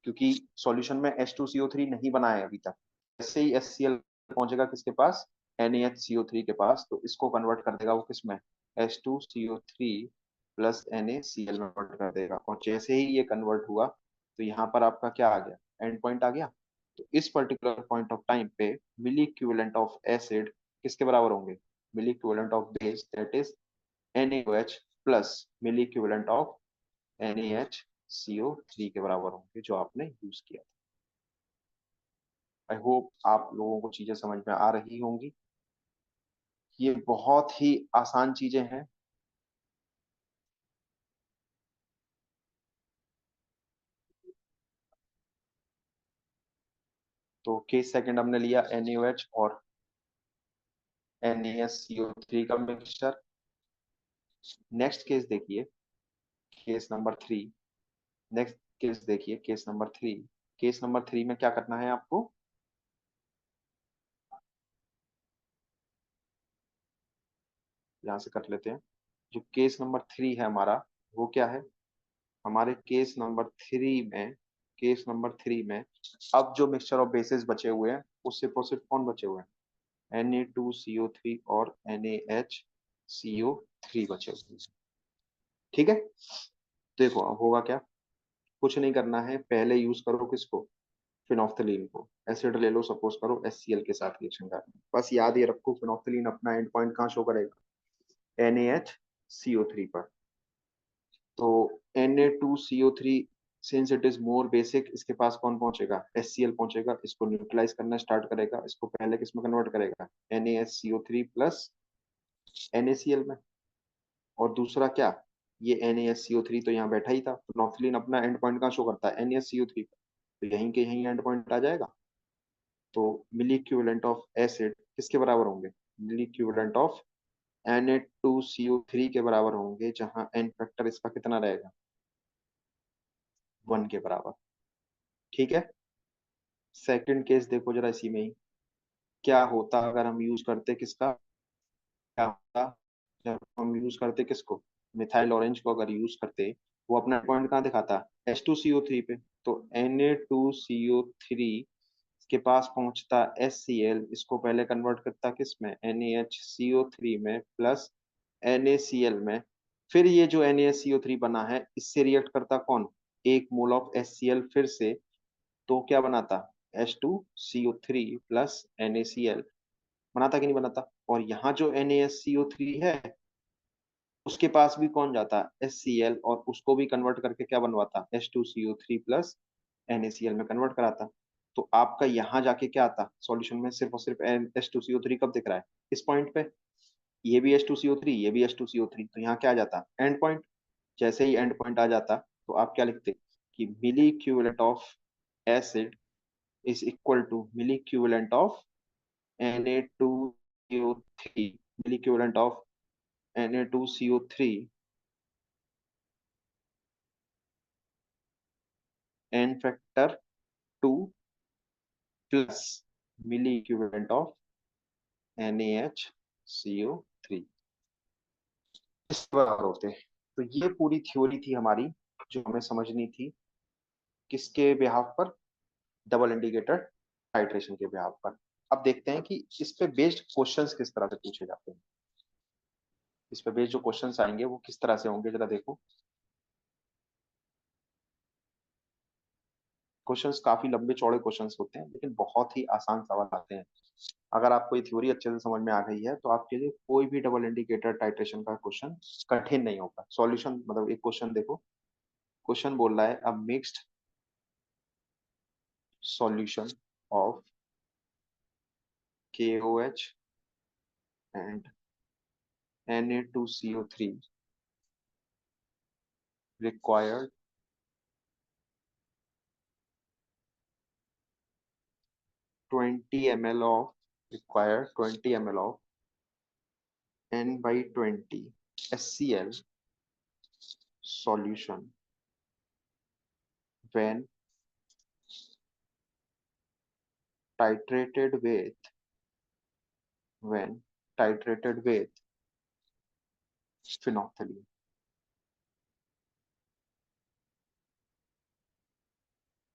क्योंकि सॉल्यूशन में H2CO3 नहीं बना है अभी तक। जैसे ही HCl पहुंचेगा किसके पास, NaHCO3 के पास, तो इसको कन्वर्ट कर देगा वो किसमें, H2CO3 प्लस NaCl में कन्वर्ट कर देगा। और जैसे ही ये कन्वर्ट हुआ तो यहाँ पर आपका क्या आ गया, एंड पॉइंट आ गया। तो इस पर्टिकुलर पॉइंट ऑफ टाइम पे मिली इक्विवेलेंट ऑफ एसिड किसके बराबर होंगे, milli equivalent of base that is NaOH plus milli equivalent of NaHCO3 के बराबर होंगे, जो आपने यूज किया। आई होप आप लोगों को चीजें समझ में आ रही होंगी। ये बहुत ही आसान चीजें हैं। तो केस सेकंड हमने लिया NaOH और NaSCO3 का मिक्सचर। नेक्स्ट केस देखिए, case number three. Next case देखिए, case number three. Case number three में क्या करना है आपको, यहां से कर लेते हैं। जो केस नंबर थ्री है हमारा, वो क्या है, हमारे केस नंबर थ्री में, केस नंबर थ्री में अब जो मिक्सचर ऑफ बेसिस बचे हुए हैं उससे सिर्फ कौन बचे हुए हैं, Na2CO3 और NaHCO3 बचे हुए हैं। ठीक है, देखो अब होगा क्या, कुछ नहीं करना है, पहले यूज करो किसको, फिनोफ्थलीन को। एसिड ले लो, सपोज करो HCl के साथ रिएक्शन करना है। बस याद ये रखो, फिनोफ्थलीन अपना एंड पॉइंट कहाँ शो करेगा, NaHCO3 पर। तो Na2CO3 since it is more basic, इसके पास कौन पहुंचेगा, HCl पहुंचेगा, इसको न्यूट्रलाइज करना स्टार्ट करेगा, इसको पहले किसमें कन्वर्ट करेगा, NaSCO3 प्लस NaCl में। और दूसरा क्या, ये NaSCO3 तो यहाँ बैठा ही था, तो नॉक्सिलिन अपना एंड पॉइंट कहाँ शो करता है, NaSCO3 पर, तो यहीं के यहीं एंड पॉइंट आ जाएगा। तो मिली इक्विवेलेंट ऑफ एसिड किसके बराबर होंगे, मिली इक्विवेलेंट ऑफ Na2CO3 के बराबर होंगे, जहां एन फैक्टर इसका कितना रहेगा, 1 के बराबर। ठीक है, सेकंड केस देखो जरा इसी में ही, क्या होता अगर हम यूज करते किसका, क्या होता, जब हम यूज करते किसको, मिथाइल ऑरेंज को अगर यूज करते, वो अपना पॉइंट कहाँ दिखाता, H2CO3 पे। तो Na2CO3 के पास पहुंचता HCl, इसको पहले कन्वर्ट करता किस में, NaHCO3 में प्लस NaCl में। फिर ये जो NaCO3 बना है, इससे रिएक्ट करता कौन, एक मोल ऑफ HCl फिर से, तो क्या बनाता, H2CO3 प्लस NaCl। बनाता कि नहीं बनाता। और यहाँ जो NaSCO3 है, उसके पास भी कौन जाता, HCl, और उसको भी कन्वर्ट करके क्या बनवाता, H2CO3 प्लस NaCl में कन्वर्ट कराता। तो आपका यहाँ जाके क्या आता सॉल्यूशन में, सिर्फ और सिर्फ H2CO3 कब दिख रहा है, इस पॉइंट पे। ये भी H2CO3, ये भी H2CO3, तो यहाँ क्या आ जाता, एंड पॉइंट। जैसे ही एंड पॉइंट आ जाता, तो आप क्या लिखते कि milli equivalent of acid is equal to milli equivalent of Na2CO3, milli equivalent of Na2CO3 n factor 2 plus milli equivalent of NaHCO3, इस बराबर होते हैं। तो ये पूरी थ्योरी थी हमारी, जो हमें समझनी थी, किसके बिहाफ पर, डबल इंडिकेटर टाइट्रेशन के बिहाफ पर। अब देखते हैं कि इस पे बेस्ड क्वेश्चंस किस तरह से पूछे जाते हैं। इस पे बेस्ड जो क्वेश्चंस आएंगे वो किस तरह से होंगे, जरा देखो। क्वेश्चंस काफी लंबे चौड़े क्वेश्चंस होते हैं, लेकिन बहुत ही आसान सवाल आते हैं। अगर आपको ये थ्योरी अच्छे से समझ में आ गई है, तो आपके लिए कोई भी डबल इंडिकेटर टाइट्रेशन का क्वेश्चन कठिन नहीं होगा। सॉल्यूशन मतलब, एक क्वेश्चन देखो, क्वेश्चन बोल रहा है अ mixed solution of KOH and Na2CO3 required 20 ml of required 20 ml of N by 20 HCl solution when titrated with when titrated with phenolphthalein.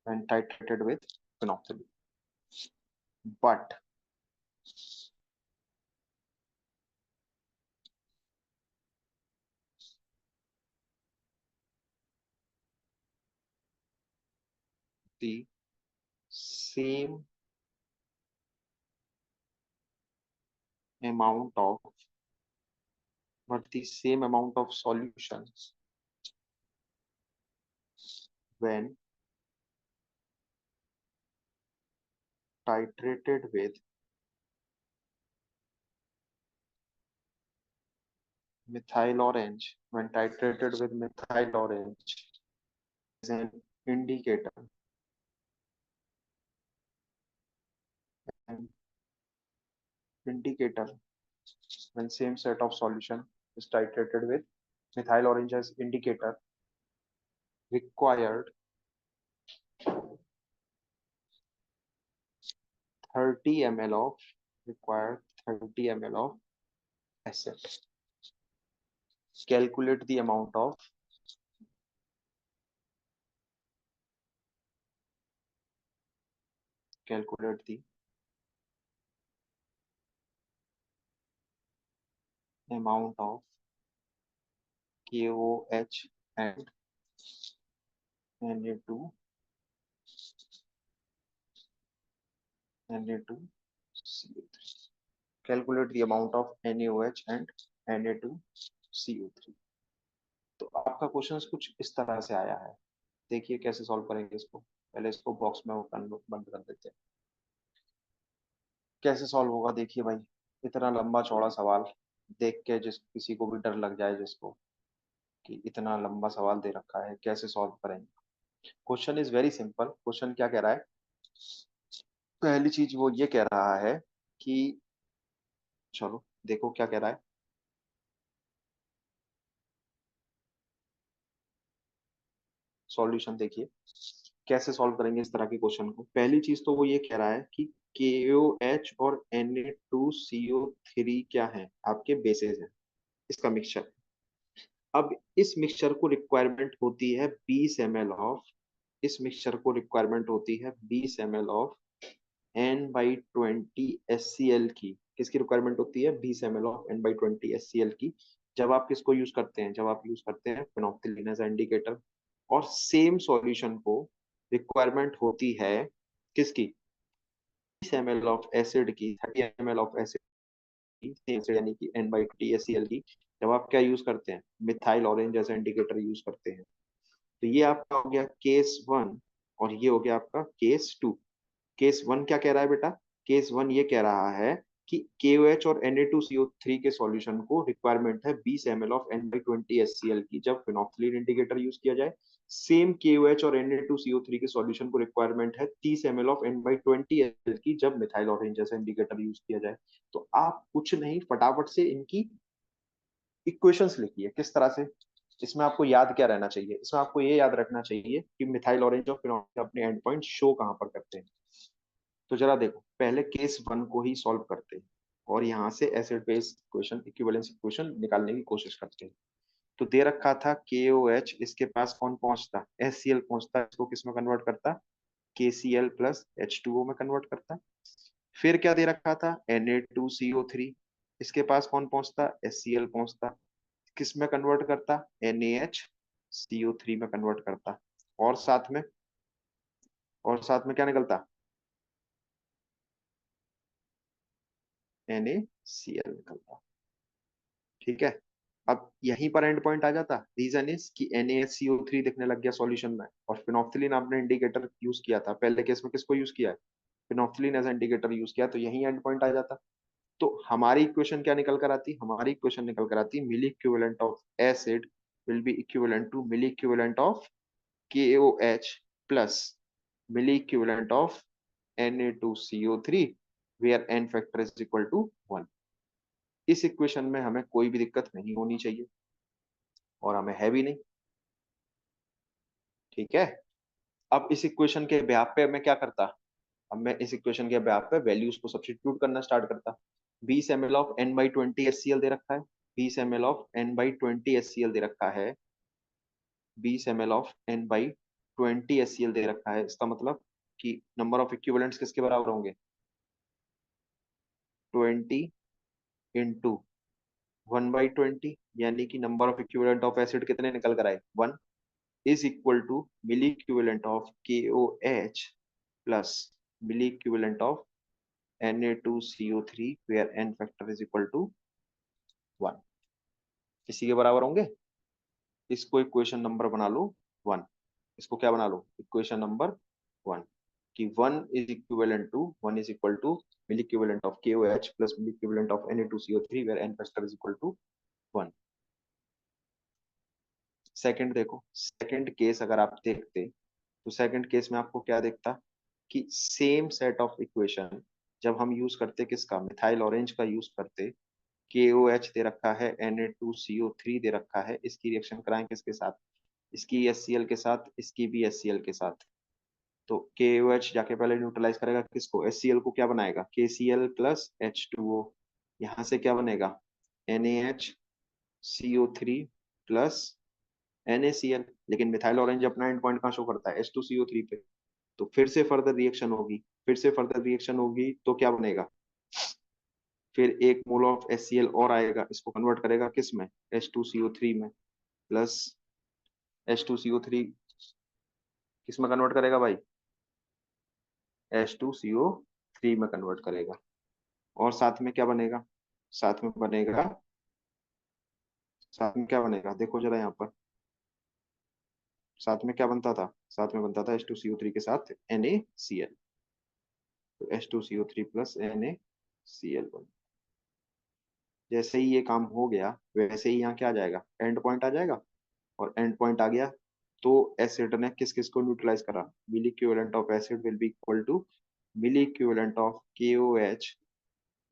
When titrated with phenolphthalein. But the same amount of solutions when titrated with methyl orange, when titrated with methyl orange is an indicator, an indicator when same set of solution is titrated with methyl orange as indicator, required 30 ml of required 30 ml of acid. Calculate the amount of calculate the amount of KOH and Na2 Na2CO3. Calculate the amount of NaOH and Na2CO3. तो आपका question कुछ इस तरह से आया है। देखिए कैसे सॉल्व करेंगे इसको। पहले इसको बॉक्स में बंद कर देते हैं। कैसे सॉल्व होगा देखिए भाई, इतना लंबा चौड़ा सवाल देख के जिस किसी को भी डर लग जाए, जिसको कि इतना लंबा सवाल दे रखा है कैसे सॉल्व करेंगे। Question is very simple. Question क्या कह रहा है, पहली चीज वो ये कह रहा है कि, चलो देखो क्या कह रहा है। सॉल्यूशन देखिए कैसे सॉल्व करेंगे इस तरह के क्वेश्चन को। पहली चीज तो वो ये कह रहा है कि KOH और Na2CO3 क्या है, आपके बेसेस हैं। इसका मिक्सचर। अब इस मिक्सचर को रिक्वायरमेंट होती है 20 ml ऑफ, इस मिक्सचर को रिक्वायरमेंट होती है 20 ml ऑफ N/20 SCl की। किसकी रिक्वायरमेंट होती है? 20 ml ऑफ N/20 SCl की। जब आप किसको यूज करते हैं? जब आप यूज करते हैं फिनोक्सिलिन एज इंडिकेटर। और सेम सॉल्यूशन को रिक्वायरमेंट होती है किसकी? 30 ml ऑफ एसिड की, 30 ml ऑफ एसिड की, सेम एसिड यानी कि N/20 SCl की। जब आप क्या यूज करते हैं? Methyl orange as indicator use करते हैं। तो ये आपका हो गया केस वन, और ये हो गया आपका केस टू। केस वन क्या कह रहा है बेटा? केस वन ये कह रहा है कि KOH और Na2CO3 के सॉल्यूशन को रिक्वायरमेंट है 20 ml ऑफ N/20 SCl की जब फिनोक्सिलिन इंडिकेटर यूज किया जाए। सेम KOH और Na2CO3 के सॉल्यूशन को रिक्वायरमेंट है 30 ml ऑफ N/20 SCl की जब मिथाइल ऑरेंज जैसा इंडिकेटर यूज किया जाए। तो आप कुछ नहीं, फटाफट से इनकी इक्वेशंस लिखिए किस तरह से। इसमें आपको याद क्या रहना चाहिए? इसमें आपको ये याद रखना चाहिए कि मिथाइल ऑरेंज और फिनोल अपने एंड पॉइंट शो कहाँ पर करते हैं। तो जरा देखो, पहले केस वन को ही सॉल्व करते हैं और यहाँ से acid base equation, equivalence equation निकालने की कोशिश करते हैं। तो दे रखा था KOH, इसके पास कौन पहुंचता? HCl पहुंचता। इसको किस में कन्वर्ट करता? KCl प्लस H2O में कन्वर्ट करता। फिर क्या दे रखा था? Na2CO3, इसके पास कौन पहुंचता? HCl पहुंचता। किस में कन्वर्ट करता? NaHCO3 में कन्वर्ट करता। और साथ में, और साथ में क्या निकलता? NaCl निकलता। ठीक है। अब यहीं पर एंड पॉइंट आ जाता। रीजन इज कि NaCO3 दिखने लग गया सॉल्यूशन में, और फिनोक्सिलिन आपने इंडिकेटर यूज किया था। पहले केस में किसको यूज किया है? फिनोक्सिलिन एज इंडिकेटर यूज किया, तो यही एंड पॉइंट आ जाता। तो हमारी इक्वेशन क्या निकल कर आती? हमारी इक्वेशन निकल कर आती, milli equivalent of acid will be equivalent to milli equivalent of KOH plus milli equivalent of Na2CO3 where n factor is equal to 1। इस इक्वेशन में हमें कोई भी दिक्कत नहीं होनी चाहिए, और हमें है भी नहीं। ठीक है। अब इस इक्वेशन के ब्याह पे मैं क्या करता? अब मैं इस इक्वेशन के ब्याह पे वैल्यूज को सब्स्टिट्यूट करना स्टार्ट करता। 20 ml ऑफ N/20 SCl दे रखा है, 20 ml ऑफ N/20 SCl दे रखा है, 20 ml ऑफ N/20 SCl दे रखा है। इसका मतलब कि नंबर ऑफ इक्विवेलेंट्स किसके बराबर होंगे? 20 × 1/20, यानी कि number of equivalent of acid कितने निकल कर आए? 1 is equal to milli equivalent of KOH plus milli equivalent of Na2CO3 where n factor is equal to 1। इसी के बराबर होंगे। इसको इक्वेशन नंबर बना लो 1। इसको क्या बना लो? इक्वेशन नंबर 1, कि 1 is equal to milli equivalent of KOH plus milli equivalent of Na2CO3 where n factor is equal to 1। Second देखो, सेकंड केस अगर आप देखते तो सेकंड केस में आपको क्या दिखता? कि सेम सेट ऑफ इक्वेशन जब हम यूज करते, किसका? मिथाइल ऑरेंज का यूज करते। KOH दे रखा है, Na2CO3 दे रखा है, इसकी रिएक्शन कराएं किसके साथ? इसकी HCl के साथ, इसकी भी HCl के साथ। तो KOH जाके पहले न्यूट्रलाइज करेगा किसको? HCl को। क्या बनाएगा? KCl plus H2O। यहाँ से क्या बनेगा? NaHCO3 plus NaCl। लेकिन मिथाइल ऑरेंज अपना एंड पॉइंट कहाँ शो करता है? H2CO3 पे। तो फिर से फर्दर रिएक्शन होगी, फिर से फर्दर रिएक्शन होगी, तो क्या बनेगा? फिर एक मोल ऑफ HCl और आएगा, इसको कन्वर्ट करेगा किस में? H2CO3 में। प्लस H2CO3 किस में कन्वर्ट करेगा भाई? H2CO3 में कन्वर्ट करेगा। और साथ में क्या बनेगा? साथ में बनेगा, साथ में क्या बनेगा? देखो जरा यहाँ पर, साथ में क्या बनता था? साथ में बनता था H2CO3 के साथ NaCl। तो H2CO3 प्लस NaCl बन। जैसे ही ये काम हो गया, वैसे ही यहाँ क्या आ जाएगा? एंड पॉइंट आ जाएगा। और एंड पॉइंट आ गया, तो एसिड ने किस किस को न्यूट्रलाइज करा? Milli equivalent of acid will be equal to milli equivalent of KOH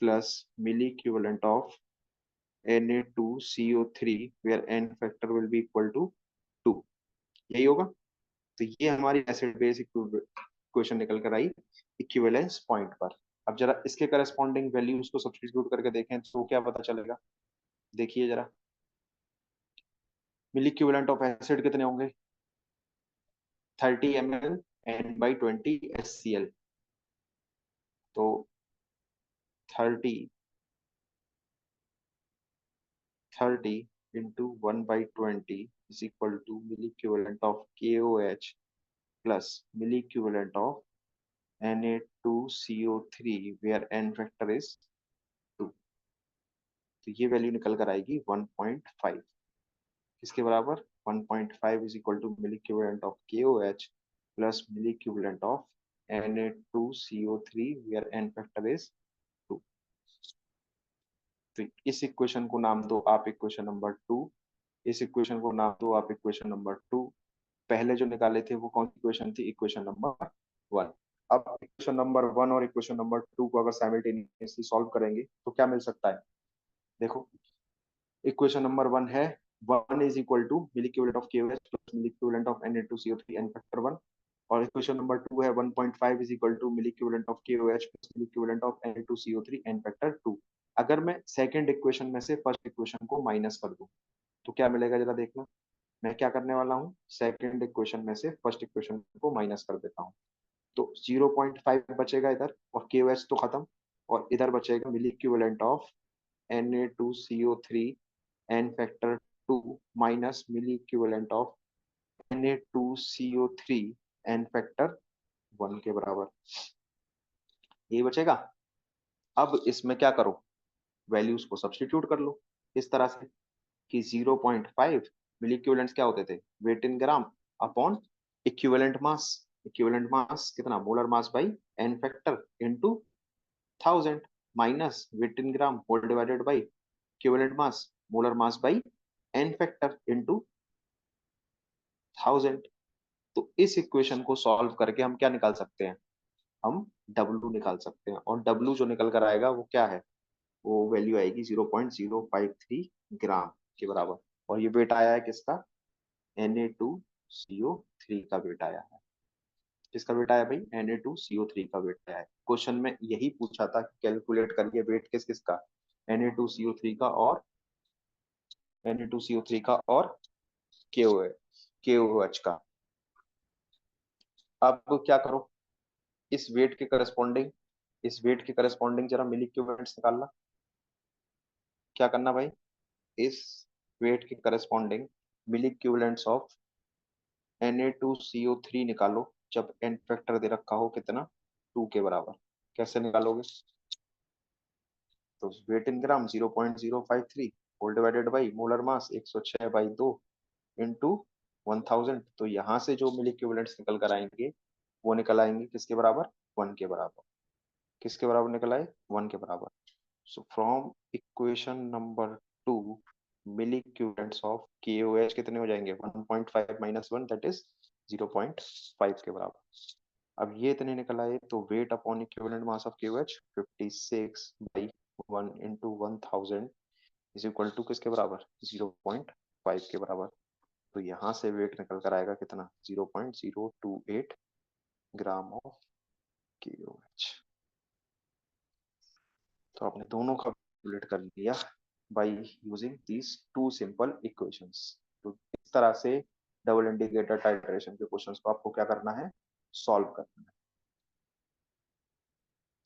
plus milli equivalent of Na2CO3 where n factor will be equal to 2। यही होगा। तो ये हमारी एसिड बेस इक्वेशन निकल कर आई इक्विवेलेंस पॉइंट पर। अब जरा इसके करस्पॉन्डिंग वैल्यूज को सब्स्टिट्यूट करके देखें तो क्या पता चलेगा? देखिए जरा। मिली इक्विवेलेंट ऑफ एसिड कितने होंगे? 30 ml N/20 HCl। तो 30 into 1/20 is equal to milli equivalent of KOH plus milli equivalent of Na2CO3 where N factor is 2। तो ये वैल्यू निकल कर आएगी 1.5। किसके बराबर? 1.5 is equal to milli equivalent of KOH plus milli equivalent of Na2CO3 where N factor is 2। तो इस equation को नाम दो आप इक्वेशन नंबर 2, इस इक्वेशन को नाम दो आप इक्वेशन नंबर 2। पहले जो निकाले थे वो कौन सी इक्वेशन थी? Equation number 1। अब इक्वेशन नंबर 1 और इक्वेशन नंबर 2 को अगर साइमल्टेनियसली सॉल्व करेंगे तो क्या मिल सकता है? देखो, इक्वेशन नंबर 1 है 1 is equal to milli equivalent of KOH plus milli equivalent of Na2CO3 N factor 1। और इक्वेशन नंबर 2 है 1.5 is equal to milli equivalent of KOH plus milli equivalent of Na2CO3 N factor 2। अगर मैं second equation में से first equation को minus कर दूं तो क्या मिलेगा? जरा देखना। मैं क्या करने वाला हूँ, सेकंड इक्वेशन में से फर्स्ट इक्वेशन को माइनस कर देता हूँ। तो 0.5 बचेगा इधर और KOH तो खत्म, और इधर बचेगा milli equivalent of Na2CO3 N factor 2 minus milli equivalent of Na2CO3 N factor 1 के बराबर। ये बचेगा। अब इसमें क्या करो, वैल्यूज को सब्स्टिट्यूट कर लो इस तरह से कि 0.5 मिली इक्विवेलेंट्स क्या होते थे? Weight in gram upon equivalent mass. Equivalent mass कितना? Molar mass by n factor into 1000 minus weight in gram whole divided by equivalent mass molar mass by n factor into 1000। तो इस इक्वेशन को solve करके हम क्या निकाल सकते हैं? हम W निकाल सकते हैं, और W जो निकल कर आएगा वो क्या है? वो वैल्यू आएगी 0.053 ग्राम के बराबर। और ये वेट आया है किसका? Na2CO3 का वेट आया है। किसका वेट आया भाई? Na2CO3 का वेट आया है। क्वेश्चन में यही पूछा था कि कैलकुलेट करिए वेट किस किसका? Na2CO3 का और Na2CO3 का और KOH का। अब क्या करो, इस वेट के करस्पॉन्डिंग, इस वेट के करस्पॉन्डिंग जरा मिली इक्विवेलेंट्स निकालना। क्या करना भाई? इस वेट के corresponding milli equivalents of Na2CO3 निकालो जब एन फैक्टर दे रखा हो कितना? 2 के बराबर। कैसे निकालोगे? तो weight in gram 0.053 whole divided by molar mass 106/2 into 1000। तो यहाँ से जो मिली इक्विवेलेंट्स निकल कर आएंगे वो निकल आएंगे किसके बराबर? 1 के बराबर। किसके बराबर निकल आए? 1 के बराबर। So from equation number 2 milli equivalents of KOH कितने हो जाएंगे? 1.5 माइनस 1 दैट इज 0.5 के बराबर। अब ये इतने निकल आए तो weight upon equivalent mass of KOH 56/1 into 1000 is equal to किसके बराबर? 0.5 के बराबर। तो यहाँ से वेट निकल कर आएगा कितना? 0.028 ग्राम ऑफ KOH। तो आपने दोनों का कैलकुलेट कर लिया by using these two simple equations. तो इस तरह से डबल इंटीग्रेटेड टाइट्रेशन के क्वेश्चंस को आपको क्या करना है? सॉल्व करना है।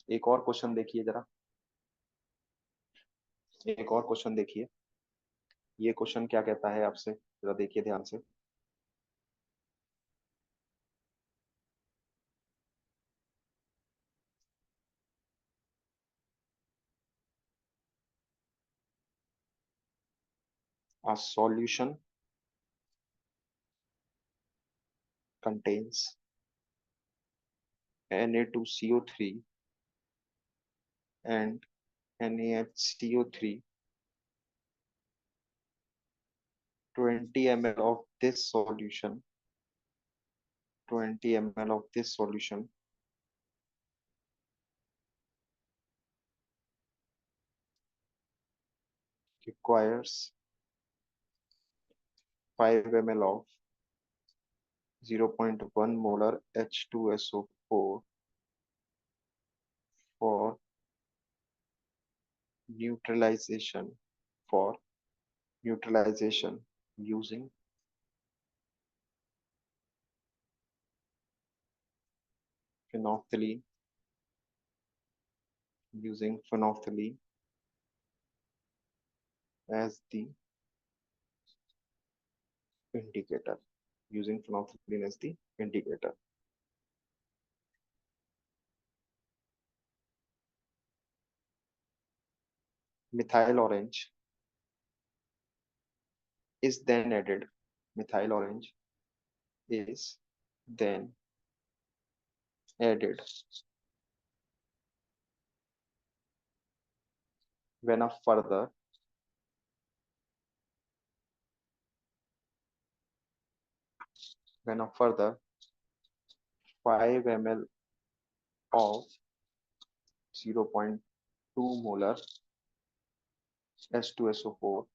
एक और क्वेश्चन देखिए जरा, एक और क्वेश्चन देखिए। ये क्वेश्चन क्या कहता है आपसे, जरा देखिए ध्यान से। A solution contains Na2CO3 and NaHCO3. 20 ml of this solution, 20 ml of this solution requires 5 ml of 0.1 molar H2SO4 for neutralization, for neutralization using phenolphthalein, using phenolphthalein as the indicator, using phenolphthalein as the indicator. Methyl orange is then added. Methyl orange is then added when a further 5 ml of 0.2 molar H2SO4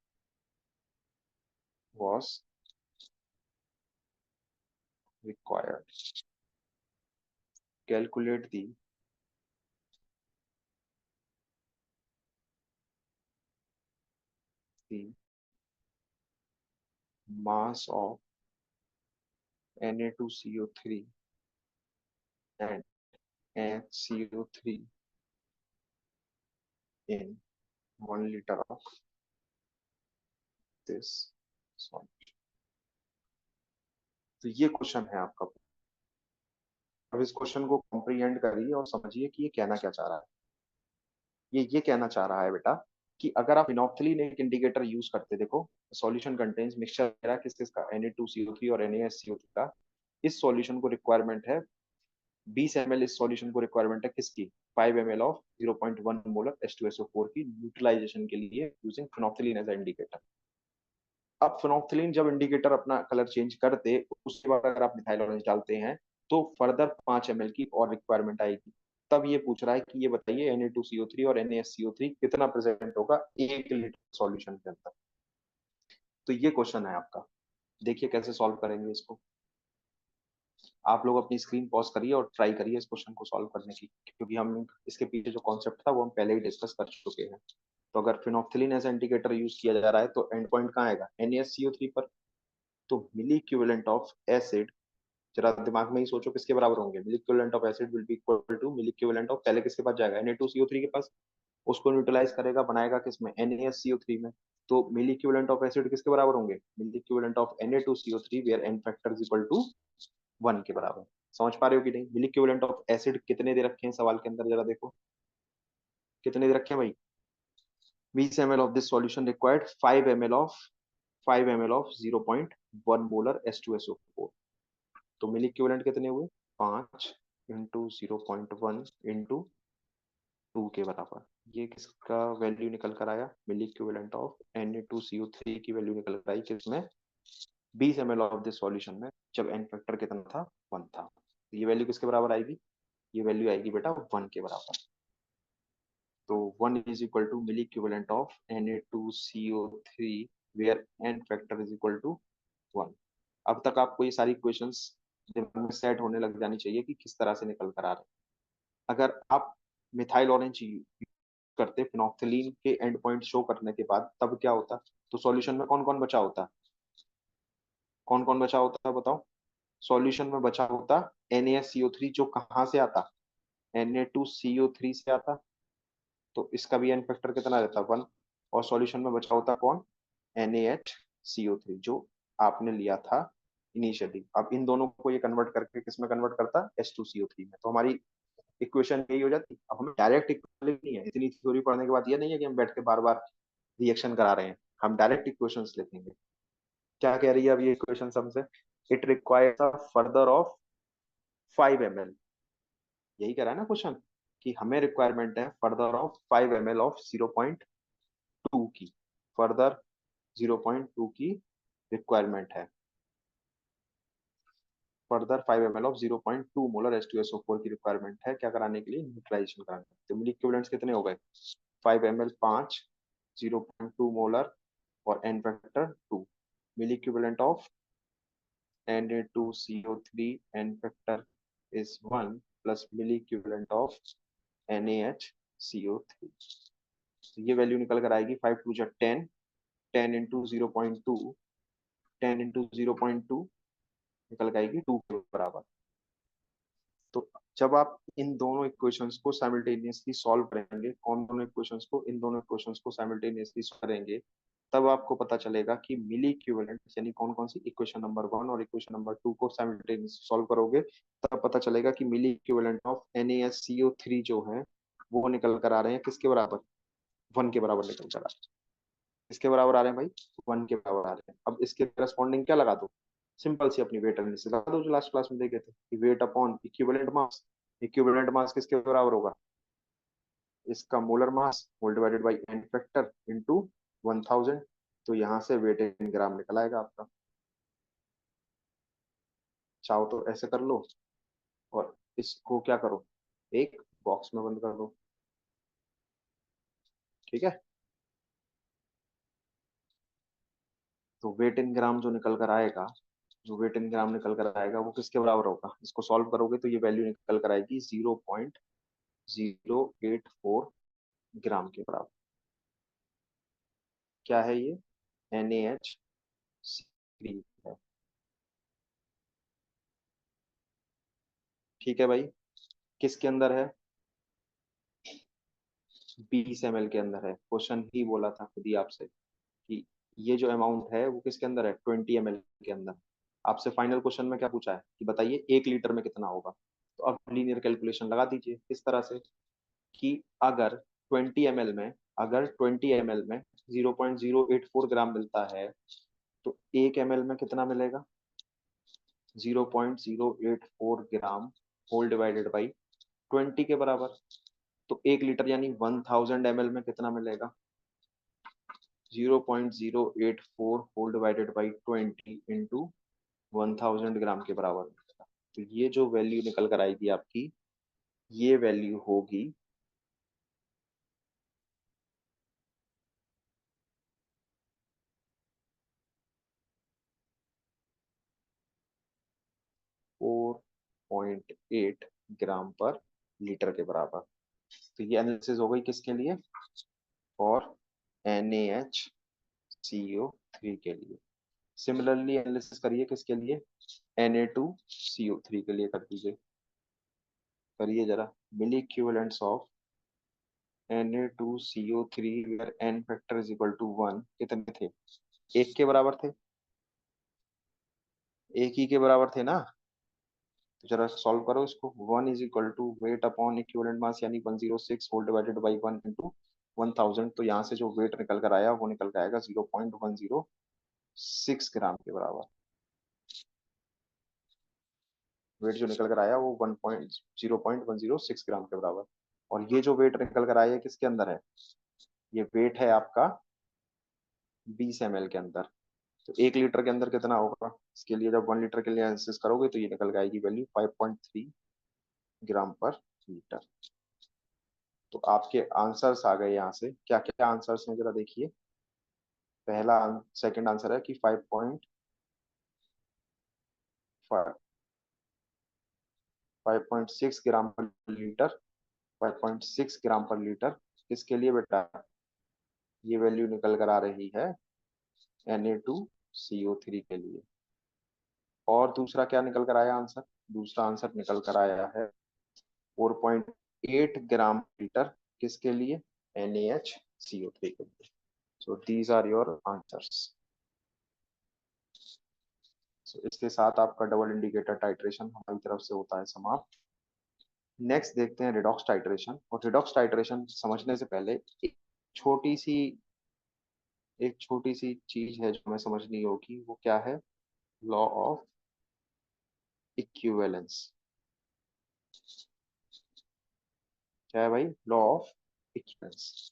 was required. Calculate the mass of Na2CO3 and HCO3 in 1 liter of this salt. तो ये question है आपका। अब इस question को comprehend करिए और समझिए कि ये कहना क्या चाह रहा है। ये कहना चाह रहा है बेटा कि अगर आप फिनोक्सिलिन एक इंडिकेटर यूज करते, देखो सॉल्यूशन कंटेन्स मिक्सचर किस किस का, Na2CO3 और NaSCO3 का। इस सॉल्यूशन को रिक्वायरमेंट है 20 ml, इस सॉल्यूशन को रिक्वायरमेंट है किसकी, 5 ml ऑफ 0.1 मोलर H2SO4 की न्यूट्रलाइजेशन के लिए यूजिंग फिनोक्सिलिन एज इंडिकेटर। अब फिनोक्सिलिन जब इंडिकेटर अपना कलर चेंज करते, उसके बाद अगर आप मिथाइल ऑरेंज डालते हैं तो फर्दर 5 ml की और रिक्वायरमेंट आएगी। तब ये पूछ रहा है कि ये बताइए Na2CO3 और NaSCO3 कितना प्रेजेंट होगा 1 लीटर सॉल्यूशन के अंदर। तो ये क्वेश्चन है आपका, देखिए कैसे सॉल्व करेंगे इसको। आप लोग अपनी स्क्रीन पॉज करिए और ट्राई करिए इस क्वेश्चन को सॉल्व करने की, क्योंकि हम इसके पीछे जो कॉन्सेप्ट था वो हम पहले ही डिस्कस कर चुके हैं। तो अगर फिनोक्सिलिन एज इंडिकेटर यूज किया जा रहा है तो एंड पॉइंट कहाँ आएगा, NaSCO3 पर। तो मिली इक्विवेलेंट ऑफ एसिड, जरा दिमाग में ही सोचो किसके बराबर होंगे। Milli equivalent of acid will be equal to milli equivalent of, पहले किसके पास जाएगा, Na2CO3 के पास, उसको न्यूट्रलाइज करेगा, बनाएगा किसमें, NaSCO3 में। तो मिली इक्विवेलेंट ऑफ एसिड किसके बराबर होंगे, milli equivalent of Na2CO3 where n factor is equal to 1 के बराबर। समझ पा रहे हो कि नहीं। मिली इक्विवेलेंट ऑफ एसिड कितने दे रखे हैं सवाल के अंदर, जरा देखो कितने दे रखे हैं भाई। 20 ml of this solution required 5 ml of 0.1 molar H2SO4। तो मिली इक्विवेलेंट कितने हुए, 5 इंटू 0.1 इंटू 2 के बराबर। ये किसका वैल्यू निकल कर आया, मिली इक्विवेलेंट ऑफ Na2CO3 की वैल्यू निकल कर आई किसमें, 20 ml ऑफ दिस सॉल्यूशन में, जब एन फैक्टर कितना था, 1 था। तो ये वैल्यू किसके बराबर आएगी, ये वैल्यू आएगी बेटा 1 के बराबर। तो 1 is equal to milli equivalent of Na2CO3 where n factor is equal to 1। अब तक आपको ये सारी इक्वेशंस दिमाग में सेट होने लग जानी चाहिए कि किस तरह से निकल कर आ रहे हैं। अगर आप मिथाइल ऑरेंज करते फिनोक्सिलिन के एंड पॉइंट शो करने के बाद, तब क्या होता, तो सॉल्यूशन में कौन कौन बचा होता, कौन कौन बचा होता है बताओ। सॉल्यूशन में बचा होता NaSCO3, जो कहाँ से आता, Na2CO3 से आता। तो इसका भी एन फैक्टर कितना रहता, 1। और सॉल्यूशन में बचा होता कौन, NaHCO3, जो आपने लिया था इनिशियली। अब इन दोनों को ये कन्वर्ट करके किस में कन्वर्ट करता, H2CO3 में। तो हमारी इक्वेशन यही हो जाती। अब हमें डायरेक्ट इक्वेशन नहीं है, इतनी थ्योरी पढ़ने के बाद ये नहीं है कि हम बैठ के बार बार रिएक्शन करा रहे हैं, हम डायरेक्ट इक्वेशंस लिखेंगे। क्या कह रही है अब ये इक्वेशन हमसे, it requires a further of 5 ml। यही कह रहा है ना क्वेश्चन, कि हमें रिक्वायरमेंट है फर्दर ऑफ 5 ml ऑफ 0.2 की, फर्दर 0.2 की रिक्वायरमेंट है, further 5 ml of 0.2 molar H2SO4 की रिक्वायरमेंट है, क्या कराने के लिए, न्यूट्रलाइजेशन कराने के लिए। तो मिली इक्विवेलेंट्स कितने हो गए, 5 ml 5, 0.2 मोलर और n factor 2। Milli equivalent of Na2CO3 n factor is 1 plus milli equivalent of NaHCO3। तो ये वैल्यू निकल कर आएगी 5 टू जा 10, 10 इंटू 0.2, 10 इंटू 0.2 निकल कर आएगी 2 के बराबर। तो जब आप इन दोनों इक्वेशंस को साइमल्टेनियसली सॉल्व करेंगे, कौन दोनों इक्वेशंस को, इन दोनों इक्वेशंस को साइमल्टेनियसली करेंगे, तब आपको पता चलेगा कि मिली इक्विवेलेंट यानी कौन कौन सी इक्वेशन नंबर 1 और इक्वेशन नंबर 2 को साइमल्टेनियसली सॉल्व करोगे, तब पता चलेगा कि मिली इक्विवेलेंट ऑफ NaSCO3 जो है वो निकल कर आ रहे हैं किसके बराबर, 1 के बराबर निकल कर आ रहे हैं। किसके बराबर आ रहे हैं भाई, 1 के बराबर आ रहे हैं। अब इसके करस्पॉन्डिंग क्या लगा दो, सिंपल सी अपनी वेट एनालिसिस लगा दो जो लास्ट क्लास में देखे थे कि weight upon equivalent mass, equivalent mass किसके बराबर होगा, इसका molar mass whole divided by n factor into 1000। तो यहाँ से वेट इन ग्राम निकल आएगा आपका। चाहो तो ऐसे कर लो और इसको क्या करो, एक बॉक्स में बंद कर दो। ठीक है, तो वेट इन ग्राम जो निकल कर आएगा, जो वेट इन ग्राम निकल कर आएगा वो किसके बराबर होगा, इसको सॉल्व करोगे तो ये वैल्यू निकल कर आएगी 0.084 ग्राम के बराबर। क्या है ये, NaHC3 है। ठीक है भाई, किसके अंदर है, 20 ml के अंदर है। क्वेश्चन ही बोला था खुद ही आपसे कि ये जो अमाउंट है वो किसके अंदर है, 20 ml के अंदर। आपसे फाइनल क्वेश्चन में क्या पूछा है कि बताइए 1 लीटर में कितना होगा। तो अब लीनियर कैलकुलेशन लगा दीजिए इस तरह से कि अगर 20 ml में, अगर 20 ml में 0.084 ग्राम मिलता है, तो 1 ml में कितना मिलेगा, 0.084 ग्राम होल डिवाइडेड बाई 20 के बराबर। तो 1 लीटर यानी 1000 ml में कितना मिलेगा, 0.084 होल डिवाइडेड बाई 20 इंटू 1000 ग्राम के बराबर मिलेगा। तो ये जो वैल्यू निकल कर आएगी आपकी, ये वैल्यू होगी 4.8 ग्राम पर लीटर के बराबर। तो ये एनालिसिस हो गई किसके लिए, और NaHCO3 के लिए। सिमिलरली एनालिसिस करिए किसके लिए, Na2CO3 के लिए कर दीजिए। करिए जरा, milli equivalents of Na2CO3 where n factor is equal to 1 कितने थे, एक के बराबर थे, एक ही के बराबर थे ना। तो जरा सॉल्व करो इसको, 1 is equal to weight upon equivalent mass यानी 106 होल डिवाइडेड बाई 1 इंटू 1000। तो यहाँ से जो वेट निकल कर आया वो निकल कर आएगा 0.106 ग्राम के बराबर। वेट जो निकल कर आया वो 0.106 ग्राम के बराबर। और ये जो वेट निकल कर आया किसके अंदर है, ये वेट है आपका 20 ml के अंदर। तो 1 लीटर के अंदर कितना होगा, इसके लिए जब 1 लीटर के लिए एनालिसिस करोगे तो ये निकल के आएगी वैल्यू 5.3 ग्राम पर लीटर। तो आपके आंसर्स आ गए यहाँ से, क्या क्या आंसर्स हैं जरा देखिए। पहला सेकंड आंसर है कि 5.6 ग्राम पर लीटर, 5.6 ग्राम पर लीटर। किसके लिए बेटा, ये वैल्यू निकल कर आ रही है Na2CO3 के लिए। और दूसरा क्या निकल कर आया आंसर, दूसरा आंसर निकल कर आया है 4.8 ग्राम लीटर, किसके लिए, NaHCO3 के लिए। So these are your answers. सो इसके साथ आपका डबल इंडिकेटर टाइट्रेशन हमारी तरफ से होता है समाप्त। नेक्स्ट देखते हैं रिडॉक्स टाइट्रेशन। और रिडॉक्स टाइट्रेशन समझने से पहले छोटी सी एक छोटी सी चीज है जो हमें समझनी होगी, वो क्या है, लॉ ऑफ इक्विवेलेंस। क्या है भाई, law of equivalence.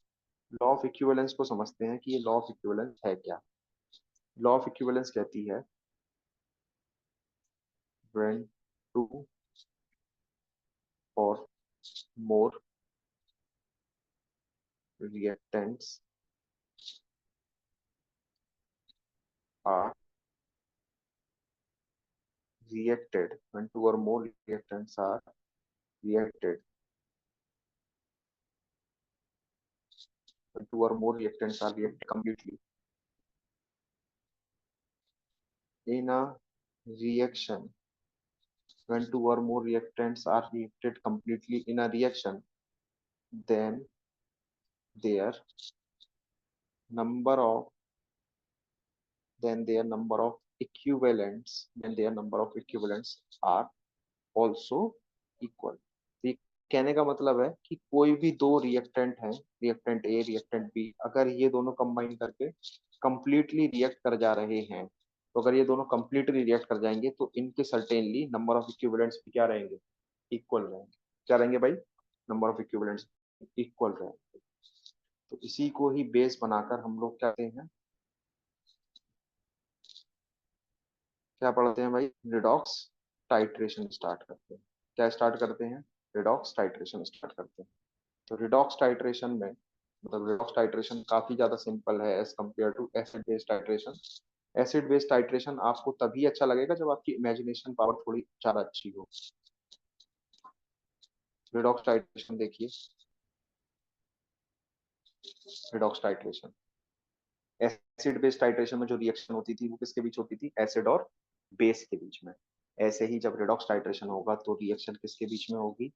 Law of equivalence को समझते हैं कि ये लॉ ऑफ इक्विवेलेंस है क्या। लॉ ऑफ इक्विवेलेंस कहती है when two or more reactants are reacted, when two or more reactants are reacted, when two or more reactants are reacted completely in a reaction when two or more reactants are reacted completely in a reaction, then their number of then their number of equivalents are also equal। ये कहने का मतलब है कि कोई भी दो reactant हैं, रिएक्टेंट ए रिएक्टेंट बी, अगर ये दोनों कंबाइन करके कंप्लीटली रिएक्ट कर जा रहे हैं, तो अगर ये दोनों कंप्लीटली रिएक्ट कर जाएंगे तो इनके सर्टेनली नंबर ऑफ इक्विवेलेंट्स भी क्या रहेंगे, इक्वल रहेंगे। क्या रहेंगे भाई, नंबर ऑफ इक्विवेलेंट्स इक्वल रहेंगे। तो इसी को ही बेस बनाकर हम लोग क्या कहते हैं, क्या पढ़ते हैं भाई, रिडॉक्स टाइट्रेशन स्टार्ट करते हैं। क्या स्टार्ट करते हैं, रिडॉक्स टाइट्रेशन स्टार्ट करते हैं। तो रिडॉक्स टाइट्रेशन में मतलब रिडॉक्स टाइट्रेशन काफी ज्यादा सिंपल है as compare to acid based titration. Acid based titration आपको तभी अच्छा लगेगा जब आपकी इमेजिनेशन पावर थोड़ी ज्यादा अच्छी हो। रिडॉक्स टाइट्रेशन देखिए, redox titration acid based titration में जो रिएक्शन होती थी वो किसके बीच होती थी, एसिड और बेस के बीच में। ऐसे ही जब रिडॉक्स टाइट्रेशन होगा तो रिएक्शन किसके बीच में होगी,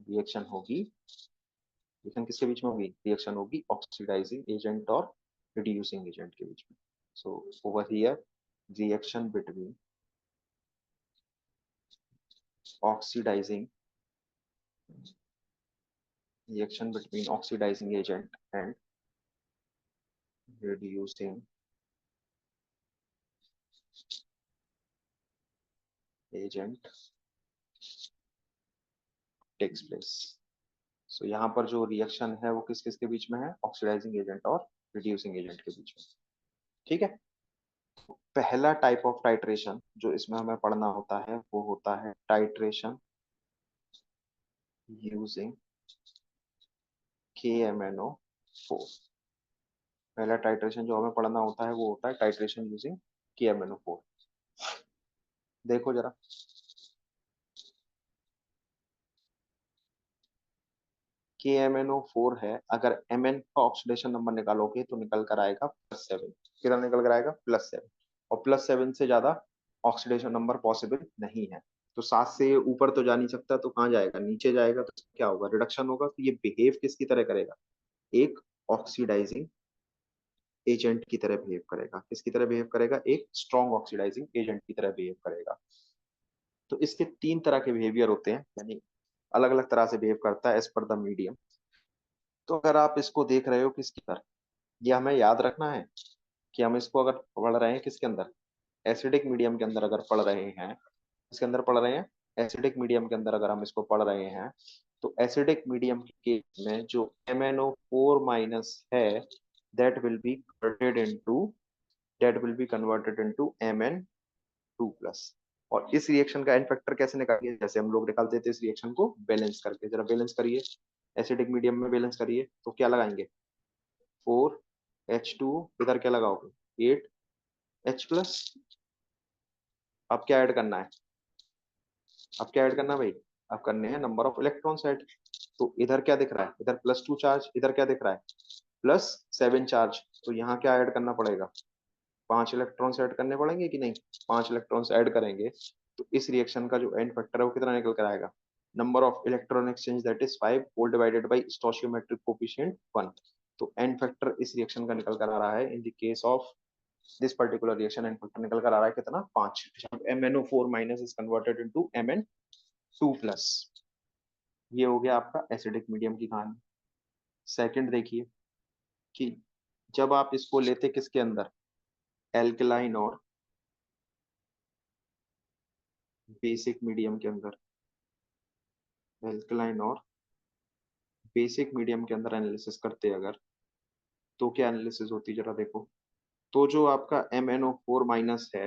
रिएक्शन होगी, रिएक्शन किसके बीच में होगी, रिएक्शन होगी ऑक्सीडाइजिंग एजेंट और रिड्यूसिंग एजेंट के बीच में। So over here reaction between oxidizing reaction between oxidizing agent and reducing agent takes place। सो यहाँ पर जो रिएक्शन है वो किस किस के बीच में है, ऑक्सीडाइजिंग एजेंट और रिड्यूसिंग एजेंट के बीच में। ठीक है। पहला टाइप ऑफ टाइट्रेशन जो इसमें हमें पढ़ना होता है वो होता है टाइट्रेशन यूजिंग KMnO4। पहला टाइट्रेशन जो हमें पढ़ना होता है वो होता है टाइट्रेशन यूजिंग KMnO4। देखो जरा, KMnO4 है, अगर Mn का ऑक्सीडेशन नंबर निकालोगे तो निकल कर आएगा +7। कितना निकल कर आएगा, +7। और +7 से ज्यादा ऑक्सीडेशन नंबर पॉसिबल नहीं है। तो 7 से ऊपर तो जा नहीं सकता, तो कहाँ जाएगा, नीचे जाएगा। तो क्या होगा, रिडक्शन होगा। तो ये बिहेव किसकी तरह करेगा, एक ऑक्सीडाइजिंग एजेंट की तरह बिहेव करेगा। किसकी तरह बिहेव करेगा, एक स्ट्रॉन्ग ऑक्सीडाइजिंग एजेंट की तरह बिहेव करेगा। तो इसके 3 तरह के बिहेवियर होते हैं, यानी अलग अलग तरह से बिहेव करता है एज पर द मीडियम। तो अगर आप इसको देख रहे हो किसकी तरह, ये हमें याद रखना है कि हम इसको अगर पढ़ रहे हैं किसके अंदर, एसिडिक मीडियम के अंदर अगर पढ़ रहे हैं, इसके अंदर पढ़ रहे हैं, एसिडिक मीडियम के अंदर अगर हम इसको पढ़ रहे हैं, तो एसिडिक मीडियम के केस में जो MnO4 माइनस है that will be converted into Mn2 plus. और इस रिएक्शन का एन फैक्टर कैसे निकालिए, जैसे हम लोग निकालते थे इस रिएक्शन को बैलेंस करके। जरा बैलेंस करिए, एसिडिक मीडियम में बैलेंस करिए, तो क्या लगाएंगे, 4H2, इधर क्या लगाओगे, 8H+। अब क्या ऐड करना है, अब क्या ऐड करना है भाई, अब करने हैं नंबर ऑफ इलेक्ट्रॉन्स ऐड। तो इधर क्या दिख रहा है, इधर +2 चार्ज, इधर क्या दिख रहा है, +7 चार्ज। तो यहाँ क्या ऐड करना पड़ेगा, 5 इलेक्ट्रॉन्स ऐड करने पड़ेंगे कि नहीं, 5 इलेक्ट्रॉन्स ऐड करेंगे। तो इस रिएक्शन का जो एंड फैक्टर है वो कितना निकल कर आएगा, number of electron exchange that is 5 whole divided by stoichiometric coefficient 1। तो एंड फैक्टर इस रिएक्शन का निकल कर आ रहा है, इन the case of this particular reaction and factor निकल कर आ रहा है कितना, 5। जब MnO4 minus is converted into Mn2 plus. ये हो गया आपका एसिडिक मीडियम की कहानी। सेकंड देखिए कि जब आप इसको लेते किसके अंदर, एल्कलाइन और बेसिक मीडियम के अंदर, एल्कलाइन और बेसिक मीडियम के अंदर एनालिसिस करते अगर, तो क्या एनालिसिस होती जरा देखो। तो जो आपका MnO4 माइनस है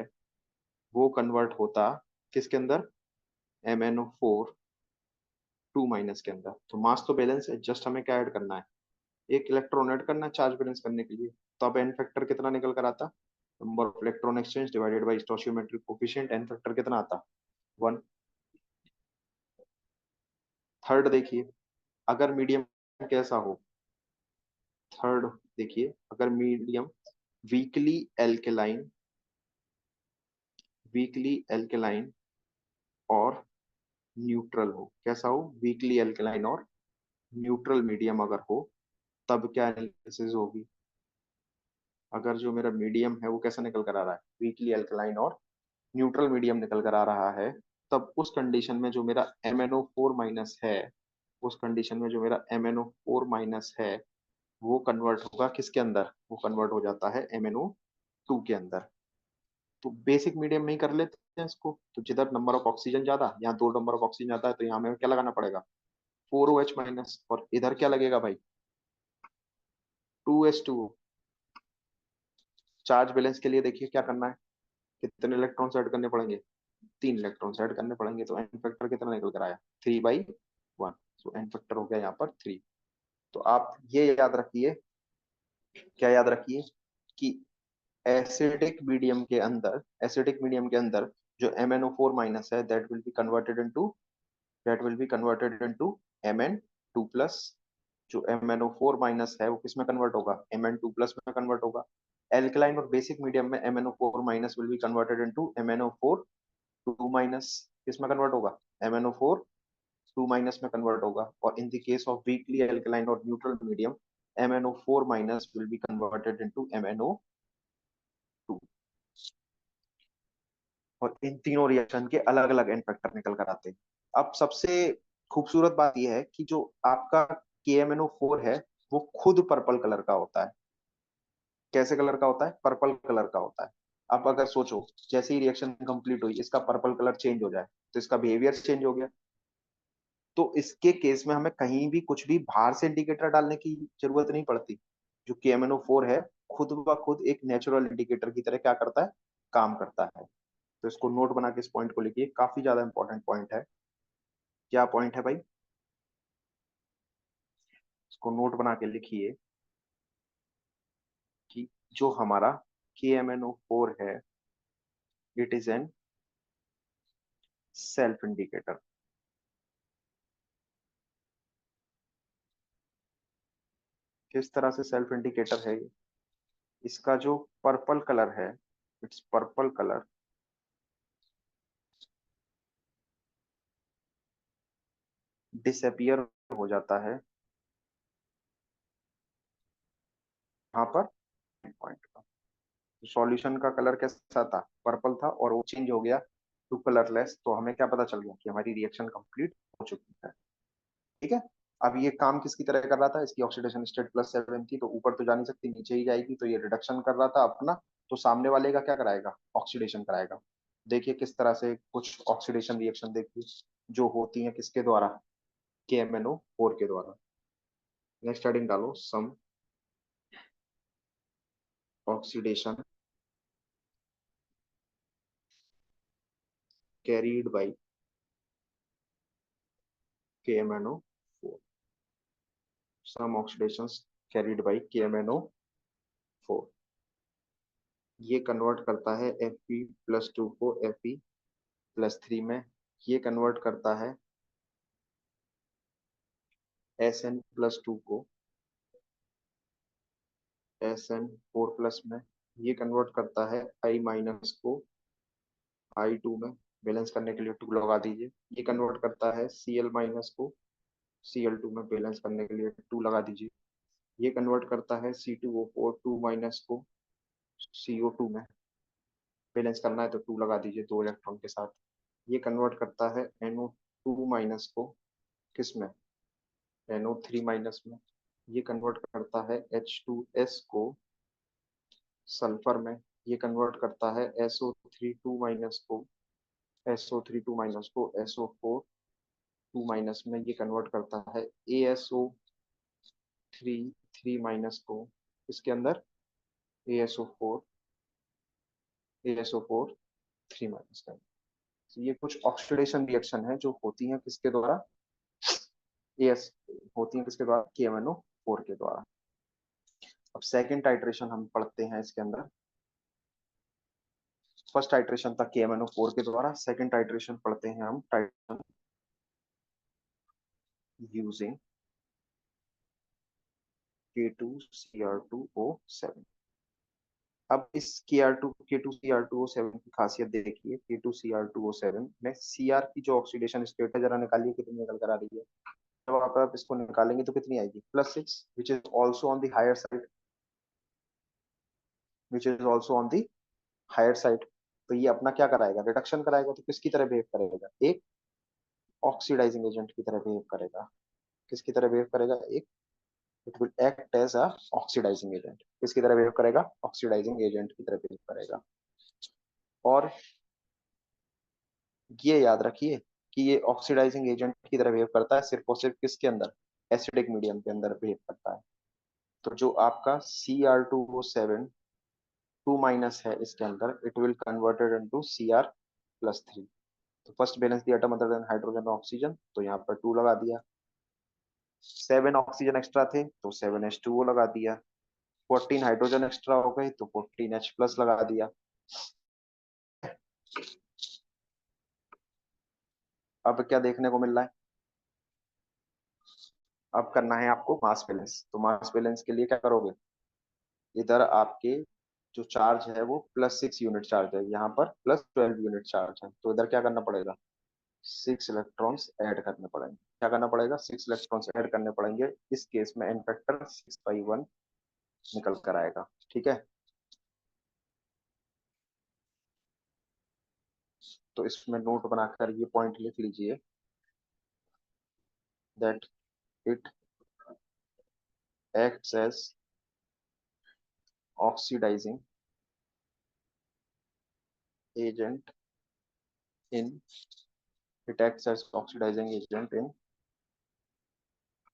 वो कन्वर्ट होता किसके अंदर, MnO4 माइनस के अंदर। तो मास तो बैलेंस है, जस्ट हमें क्या ऐड करना है, एक इलेक्ट्रॉन ऐड करना है चार्ज बैलेंस करने के लिए। तो अब एन फैक्टर कितना निकल कर आता, number of electron exchange divided by stoichiometric coefficient, n factor कितना आता, 1। थर्ड देखिए, अगर मीडियम कैसा हो, थर्ड देखिए, अगर medium weekly alkaline, weekly alkaline और न्यूट्रल हो, कैसा हो, वीकली एल्कलाइन और न्यूट्रल मीडियम अगर हो, तब क्या एनालिसिस होगी। अगर जो मेरा मीडियम है वो कैसा निकल कर आ रहा है, वीकली एल्कलाइन और न्यूट्रल मीडियम निकल कर आ रहा है, तब उस कंडीशन में जो मेरा MnO4- है, उस कंडीशन में जो मेरा MnO4- है, वो कन्वर्ट होगा किसके अंदर, वो कन्वर्ट हो जाता है MnO2 के अंदर। तो बेसिक मीडियम में ही कर लेते हैं इसको। तो जिधर नंबर ऑफ ऑक्सीजन ज्यादा, यहाँ 2 नंबर ऑफ ऑक्सीजन ज्यादा है, तो यहाँ हमें क्या लगाना पड़ेगा, 4OH-, और इधर क्या लगेगा भाई, 2H2। चार्ज बैलेंस के लिए देखिए क्या करना है, कितने इलेक्ट्रॉन ऐड करने पड़ेंगे, 3 इलेक्ट्रॉन ऐड करने पड़ेंगे। तो एन फैक्टर कितना निकल कर आया, 3/1। तो एन फैक्टर हो गया यहाँ पर 3। तो आप ये याद रखिए, क्या याद रखिए, कि एसिडिक मीडियम के अंदर जो MnO4- है, that will be converted into Mn2+। जो MnO4- है वो किस में कन्वर्ट होगा, Mn2+ में कन्वर्ट होगा। एल्कलाइन और बेसिक मीडियम में MnO4- will be converted into MnO4 2-। किस में कन्वर्ट होगा, MnO4 2- में कन्वर्ट होगा। और in the case of weakly alkaline और neutral medium, MnO4- will be converted into MnO2। और इन तीनों रिएक्शन के अलग अलग एन फैक्टर निकल कर आते हैं। अब सबसे खूबसूरत बात यह है कि जो आपका KMnO4 है, वो खुद पर्पल कलर का होता है। कैसे कलर का होता है, पर्पल कलर का होता है। अब अगर सोचो, जैसे ही रिएक्शन कंप्लीट हुई, इसका पर्पल कलर चेंज हो जाए, तो इसका बिहेवियर चेंज हो गया। तो इसके केस में हमें कहीं भी कुछ भी बाहर से इंडिकेटर डालने की जरूरत नहीं पड़ती। जो KMnO4 है, खुद ब खुद एक नेचुरल इंडिकेटर की तरह क्या करता है, काम करता है। तो इसको नोट बना के इस पॉइंट को लिखिए, काफी ज्यादा इंपॉर्टेंट पॉइंट है। क्या पॉइंट है भाई, इसको नोट बना के लिखिए कि जो हमारा KMnO4 है, it is an self indicator. किस तरह से सेल्फ इंडिकेटर है ये, इसका जो पर्पल कलर है, इट्स पर्पल कलर डिसअपियर हो जाता है यहाँ पर पॉइंट पर। सॉल्यूशन का कलर कैसा था, पर्पल था, और वो चेंज हो गया टू कलरलेस। तो हमें क्या पता चल गया कि हमारी रिएक्शन कंप्लीट हो चुकी है। ठीक है। अब ये काम किसकी तरह कर रहा था, इसकी ऑक्सीडेशन स्टेट +7 थी, तो ऊपर तो जा नहीं सकती, नीचे ही जाएगी। तो ये रिडक्शन कर रहा था अपना, तो सामने वाले का क्या कराएगा, ऑक्सीडेशन कराएगा। देखिए किस तरह से कुछ ऑक्सीडेशन रिएक्शन देखिए जो होती है किसके द्वारा, KMnO4 के द्वारा। नेक्स्ट हेडिंग डालो, some oxidation carried by KMnO4। Some oxidation carried by KMnO4। ये कन्वर्ट करता है Fe+2 को Fe+3 में। ये कन्वर्ट करता है SN+2 को SN4+ में। ये कन्वर्ट करता है I- को I2 में। बैलेंस करने के लिए 2 लगा दीजिए। ये कन्वर्ट करता है Cl- को Cl2 में। बैलेंस करने के लिए 2 लगा दीजिए। ये कन्वर्ट करता है C2O4 2- को CO2 में। बैलेंस करना है तो 2 लगा दीजिए 2 इलेक्ट्रॉन के साथ। ये कन्वर्ट करता है NO2- को किस में, NO3- में। ये कन्वर्ट करता है H2S को सल्फर में। ये कन्वर्ट करता है SO3 2- को SO3 2- को SO4 2- में। ये कन्वर्ट करता है ASO3 3- को इसके अंदर ASO4 का। तो ये कुछ ऑक्सीडेशन रिएक्शन है जो होती हैं किसके द्वारा, एस होती हैं किसके द्वारा, KMnO4 के द्वारा। अब सेकंड टाइट्रेशन हम पढ़ते हैं इसके अंदर। फर्स्ट टाइट्रेशन था KMnO4 के द्वारा, सेकंड टाइट्रेशन पढ़ते हैं हम, टाइट्रेशन यूजिंग K2Cr2O7। अब इस K2CR2O7 की खासियत देखिए, K2CR2O7 में Cr की जो ऑक्सीडेशन स्टेट है जरा निकालिए, कितनी निकल कर आ रही है। जब आप इसको निकालेंगे तो कितनी आएगी, +6, which is also on the higher side, which is also on the higher side. तो ये अपना क्या कराएगा, रिडक्शन कराएगा, तो किसकी तरह बिहेव करेगा, एक ऑक्सीडाइजिंग एजेंट की तरह बिहेव करेगा। किसकी तरह बिहेव करेगा, एक, it will act as a oxidizing agent. किसकी तरह बिहेव करेगा, ऑक्सीडाइजिंग एजेंट की तरह बिहेव करेगा। और ये याद रखिए कि ये ऑक्सीडाइजिंग एजेंट की तरह बिहेव करता है सिर्फ और सिर्फ किसके अंदर, एसिडिक मीडियम के अंदर बिहेव करता है। तो जो आपका Cr2O7 टू माइनस है इसके अंदर, it will converted into Cr+3। तो first balance the atom other than hydrogen oxygen, तो यहाँ पर 2 लगा दिया। 7 ऑक्सीजन एक्स्ट्रा थे तो 7H2O लगा दिया। 14 हाइड्रोजन एक्स्ट्रा हो गए तो 14H+ लगा दिया। अब क्या देखने को मिल रहा है, अब करना है आपको मास बैलेंस। तो मास बैलेंस के लिए क्या करोगे, इधर आपके जो चार्ज है वो +6 यूनिट चार्ज है, यहाँ पर +12 यूनिट चार्ज है, तो इधर क्या करना पड़ेगा, 6 इलेक्ट्रॉन्स ऐड करने पड़ेंगे। क्या करना पड़ेगा, 6 इलेक्ट्रॉन्स ऐड करने पड़ेंगे। इस केस में एन फैक्टर 6/1 निकल कर आएगा। ठीक है, तो इसमें नोट बनाकर ये पॉइंट लिख लीजिए, that it acts as oxidizing agent in it acts as oxidizing agent in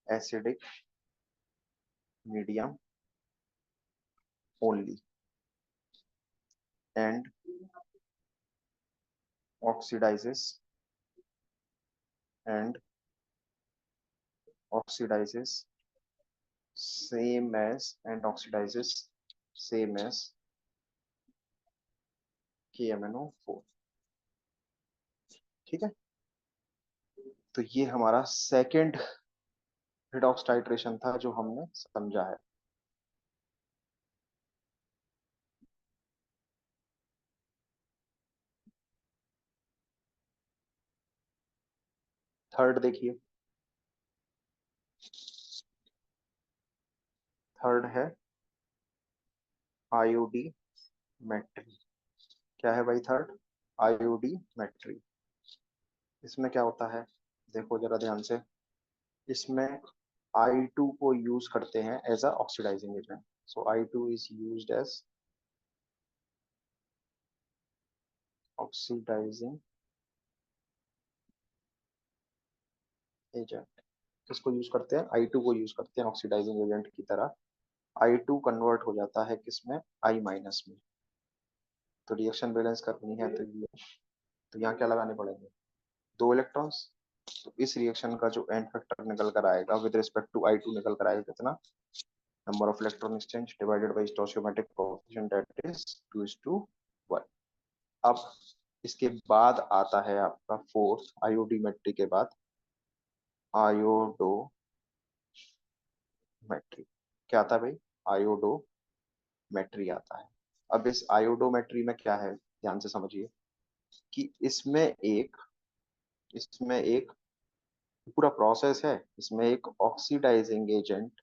acidic medium only and oxidizes and oxidizes same as KMnO4। ठीक है, तो ये हमारा सेकेंड रिडॉक्स टाइट्रेशन था जो हमने समझा है। थर्ड देखिए, थर्ड है आयोडीमेट्री। क्या है भाई थर्ड, आयोडीमेट्री। इसमें क्या होता है, देखो जरा ध्यान से, इसमें I2 को यूज करते हैं as a oxidizing agent. So I2 is used as oxidizing agent. किसको यूज करते हैं, I2 को यूज करते हैं ऑक्सीडाइजिंग एजेंट की तरह। I2 कन्वर्ट हो जाता है किसमें, I- में। तो रिएक्शन बैलेंस करनी है तो ये, तो यहाँ क्या लगाने पड़ेंगे, 2 इलेक्ट्रॉन्स। तो इस रिएक्शन का जो एंड फैक्टर निकल कर आएगा विद रिस्पेक्ट टू I2 निकल कर आएगा कितना, number of electron exchange divided by stoichiometric coefficient, that is 2:1। अब इसके बाद आता है आपका फोर्थ, आयोडीमेट्री के बाद आयोडोमेट्री। क्या आता है भाई, आयोडोमेट्री आता है। अब इस आयोडोमेट्री में क्या है, ध्यान से समझिए कि इसमें एक पूरा प्रोसेस है। इसमें एक ऑक्सीडाइजिंग एजेंट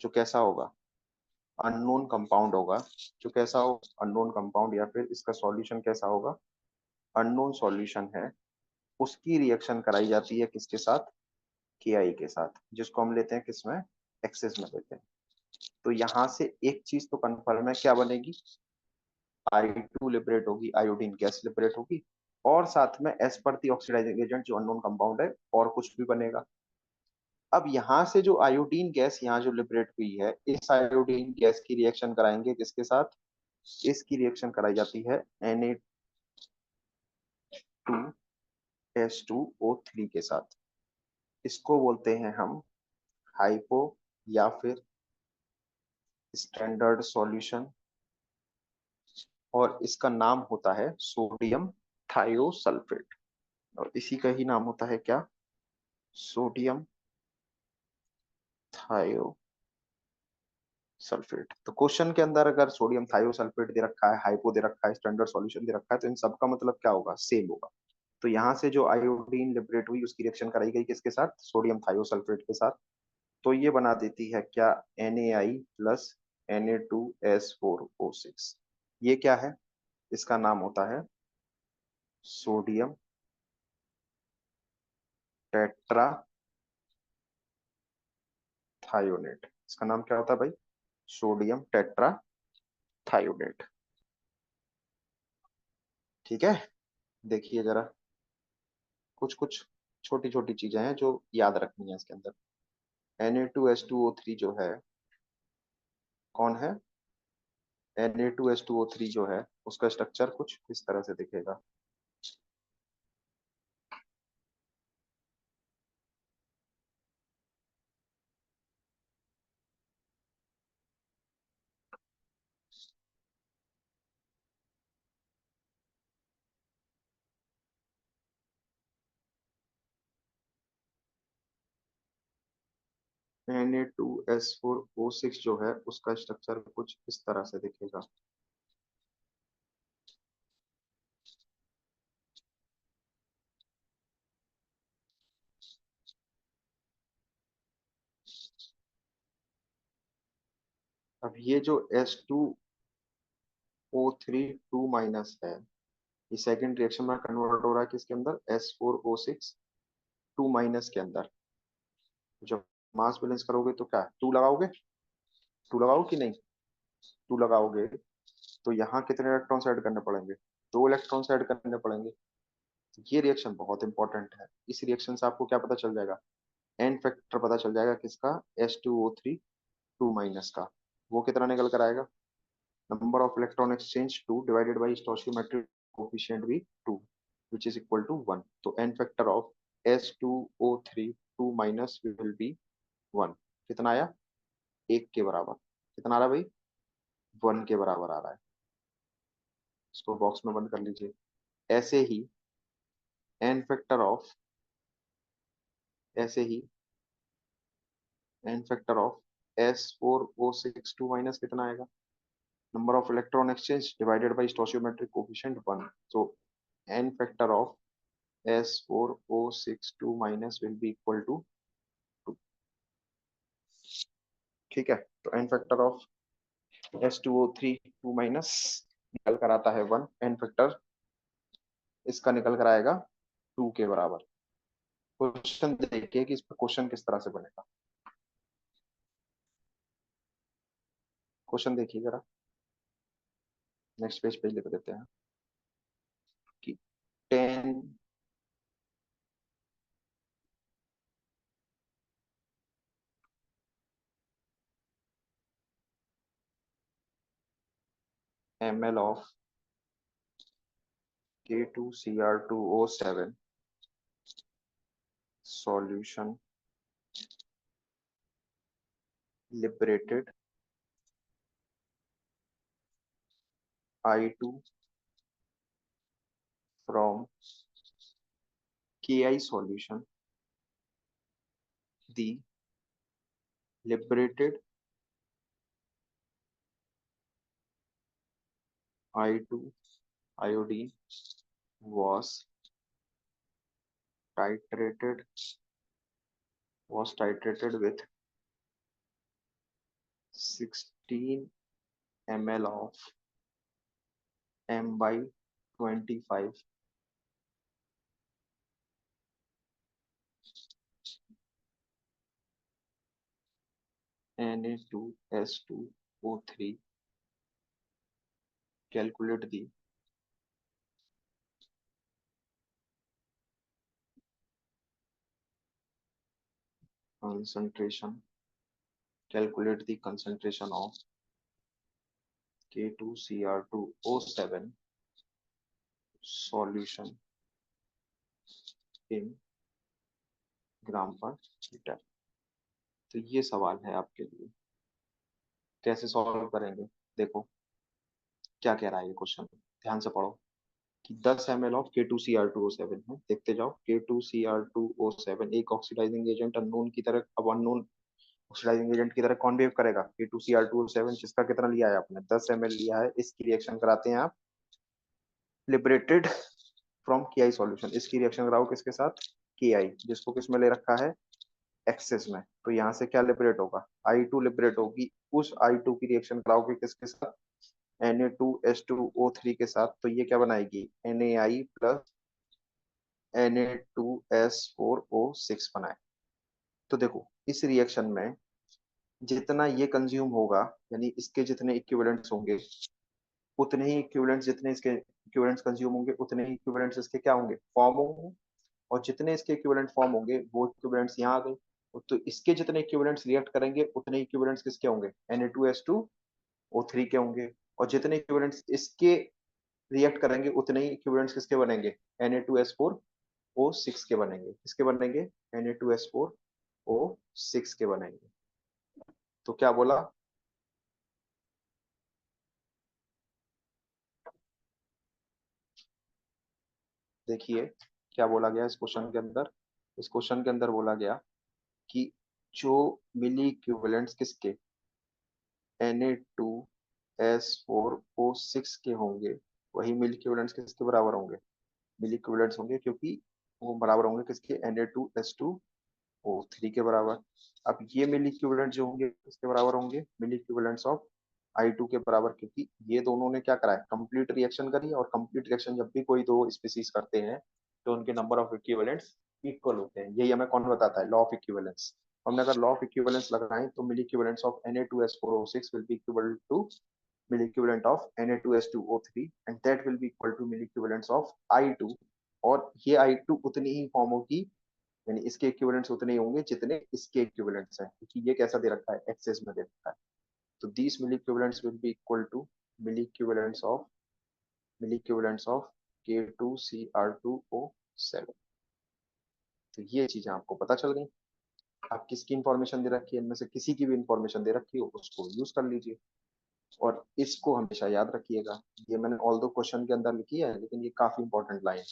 जो कैसा होगा, अननोन कंपाउंड होगा। जो कैसा हो, अननोन कंपाउंड, या फिर इसका सॉल्यूशन कैसा होगा, अननोन सॉल्यूशन है। उसकी रिएक्शन कराई जाती है किसके साथ, Ki के साथ, जिसको हम लेते हैं किसमें, एक्सेस में लेते हैं। तो यहाँ से एक चीज तो कंफर्म है, क्या बनेगी, I2 लिबरेट होगी, आयोडीन गैस लिबरेट होगी, और साथ में एस पर दी ऑक्सीडाइजिंग एजेंट जो अननोन कंपाउंड है और कुछ भी बनेगा। अब यहाँ से जो आयोडीन गैस यहाँ जो लिबरेट हुई है, इस आयोडीन गैस की रिएक्शन कराएंगे किसके साथ, इसकी रिएक्शन कराई जाती है Na2S2O3 के साथ। इसको बोलते हैं हम हाइपो या फिर स्टैंडर्ड सॉल्यूशन, और इसका नाम होता है सोडियम थायोसल्फेट। और इसी का ही नाम होता है क्या, सोडियम थायोसल्फेट। सल्फेट। तो क्वेश्चन के अंदर अगर सोडियम थायोसल्फेट दे रखा है, हाइपो दे रखा है, स्टैंडर्ड सॉल्यूशन दे रखा है, तो इन सबका मतलब क्या होगा, सेम होगा। तो यहाँ से जो आयोडीन लिबरेट हुई उसकी रिएक्शन कराई गई किसके साथ, सोडियम थायोसल्फेट के साथ। तो ये बना देती है क्या, Na प्लस Na2S4O6। ये क्या है, इसका नाम होता है सोडियम टेट्रा थायोनेट। इसका नाम क्या होता है भाई, सोडियम टेट्रा थायोनेट। ठीक है। देखिए जरा, कुछ कुछ छोटी छोटी चीजें हैं जो याद रखनी है इसके अंदर। Na2S2O3 जो है, कौन है, Na2S2O3 जो है, उसका स्ट्रक्चर कुछ इस तरह से दिखेगा। Na2S4O6 जो है उसका स्ट्रक्चर कुछ इस तरह से दिखेगा। अब ये जो S2O3 2 है, ये सेकंड रिएक्शन में कन्वर्ट हो रहा है किसके अंदर, S4O6 2 के अंदर। जब मास बैलेंस करोगे तो क्या, टू लगाओगे, टू लगाओ कि नहीं, टू लगाओगे तो यहाँ कितने इलेक्ट्रॉन्स ऐड करने पड़ेंगे, दो इलेक्ट्रॉन्स ऐड करने पड़ेंगे। ये रिएक्शन बहुत इंपॉर्टेंट है। इस रिएक्शन से आपको क्या पता चल जाएगा, एन फैक्टर पता चल जाएगा किसका, S2O3 2 का। वो कितना निकल कर आएगा, number of electron exchange 2 divided by stoichiometric coefficient भी 2, विच इज इक्वल टू 1। तो n factor of S2O3 2 will be 1। कितना आया, एक के बराबर। कितना आ रहा है भाई, 1 के बराबर आ रहा है। इसको बॉक्स में बंद कर लीजिए। ऐसे ही एन फैक्टर ऑफ, ऐसे ही एन फैक्टर ऑफ S4O6 2 कितना आएगा, number of electron exchange divided by stoichiometric coefficient 1। तो n factor of S4O6 2 will be equal to 2। ठीक है। तो एन फैक्टर ऑफ S2O3 2 निकल कर आता है 1। एन फैक्टर इसका निकल कर आएगा 2 के बराबर। क्वेश्चन देखिए कि इस पर क्वेश्चन किस तरह से बनेगा। क्वेश्चन देखिए जरा, नेक्स्ट पेज पे लिख देते हैं कि 10 ml of K2Cr2O7 solution liberated I2 from Ki solution. The liberated I2 iodine was titrated with 16 ml of M by 25 Na2S2O3. Calculate the concentration. Calculate the concentration of K2Cr2O7 solution in ग्राम पर litre. तो ये सवाल है आपके लिए, कैसे solve करेंगे। देखो क्या कह रहा है ये क्वेश्चन, ध्यान से पढ़ो कि 10 ml ऑफ K2Cr2O7 है। देखते जाओ, K2Cr2O7 एक ऑक्सीडाइजिंग एजेंट अननोन की तरह, अब अननोन ऑक्सीडाइजिंग एजेंट की तरह कौन बिहेव करेगा, K2Cr2O7 जिसका कितना लिया है आपने 10 ml लिया है, इसकी रिएक्शन कराते हैं आप लिबरेटेड फ्रॉम KI सॉल्यूशन, इसकी रिएक्शन कराओ किसके साथ KI, जिसको किसमें ले रखा है एक्सेस में, तो यहाँ से क्या लिबरेट होगा I2 लिबरेट होगी, उस I2 की रिएक्शन कराओगे किसके साथ Na2H2O3 के साथ, तो ये क्या बनाएगी NaI प्लस Na2S4O6 बनाए। तो देखो इस रिएक्शन में जितना ये कंज्यूम होगा, यानी इसके जितने इक्विवेलेंट्स होंगे उतने ही इक्विवेलेंट्स, जितने इसके इक्विवेलेंट्स कंज्यूम होंगे उतने ही इक्विवेलेंट्स इसके क्या होंगे फॉर्म होंगे, और जितने इसके इक्विवेलेंट फॉर्म होंगे वो इक्विवेलेंट्स यहाँ आ गए, तो इसके जितने इक्विवेलेंट्स रिएक्ट करेंगे उतने इक्विवेलेंट्स किसके होंगे Na2S2O3 के होंगे, और जितने इक्विवेलेंट्स इसके रिएक्ट करेंगे उतने ही इक्विवेलेंट्स किसके बनेंगे Na2S4O6 के बनेंगे, किसके बनेंगे Na2S4O6 के बनेंगे। तो क्या बोला, देखिए क्या बोला गया इस क्वेश्चन के अंदर, इस क्वेश्चन के अंदर बोला गया कि जो मिली इक्विवेलेंट्स किसके Na2S4O6 के होंगे वही मिली इक्विवेलेंट्स किसके बराबर होंगे, मिली इक्विवेलेंट्स होंगे क्योंकि वो बराबर होंगे किसके Na2S2O3 के बराबर। अब ये मिली इक्विवेलेंट जो होंगे किसके बराबर होंगे, मिली इक्विवेलेंट्स ऑफ I2 के बराबर, क्योंकि ये दोनों ने क्या करा है कंप्लीट रिएक्शन करी है, और कंप्लीट रिएक्शन जब भी कोई दो स्पीसीज करते हैं तो उनके नंबर ऑफ इक्विवेलेंट्स इक्वल होते हैं, यही हमें कौन बताता है लॉ ऑफ इक्विवेलेंस। हमने अगर लॉ ऑफ इक्विवेलेंस लगाएं तो milli equivalents of Na2S4O6 will be equal to milli equivalent of Na2S2O3 and that will be equal to milli equivalents of I2, और ये I2 उतनी ही फॉर्म होगी, यानी इसके इक्विवेलेंट्स उतने ही होंगे जितने इसके इक्विवेलेंट्स हैं, क्योंकि ये कैसा दे रखा है एक्सेस में दे रखा है। तो these milli equivalents will be equal to milli equivalents of milli equivalents of K2Cr2O7। तो ये चीजें आपको पता चल गई, आप किसकी इंफॉर्मेशन दे रखी है इनमें से किसी की भी इंफॉर्मेशन दे रखी हो उसको यूज कर लीजिए, और इसको हमेशा याद रखिएगा। ये मैंने ऑल दो क्वेश्चन के अंदर लिखी है लेकिन ये काफी इंपॉर्टेंट लाइन है,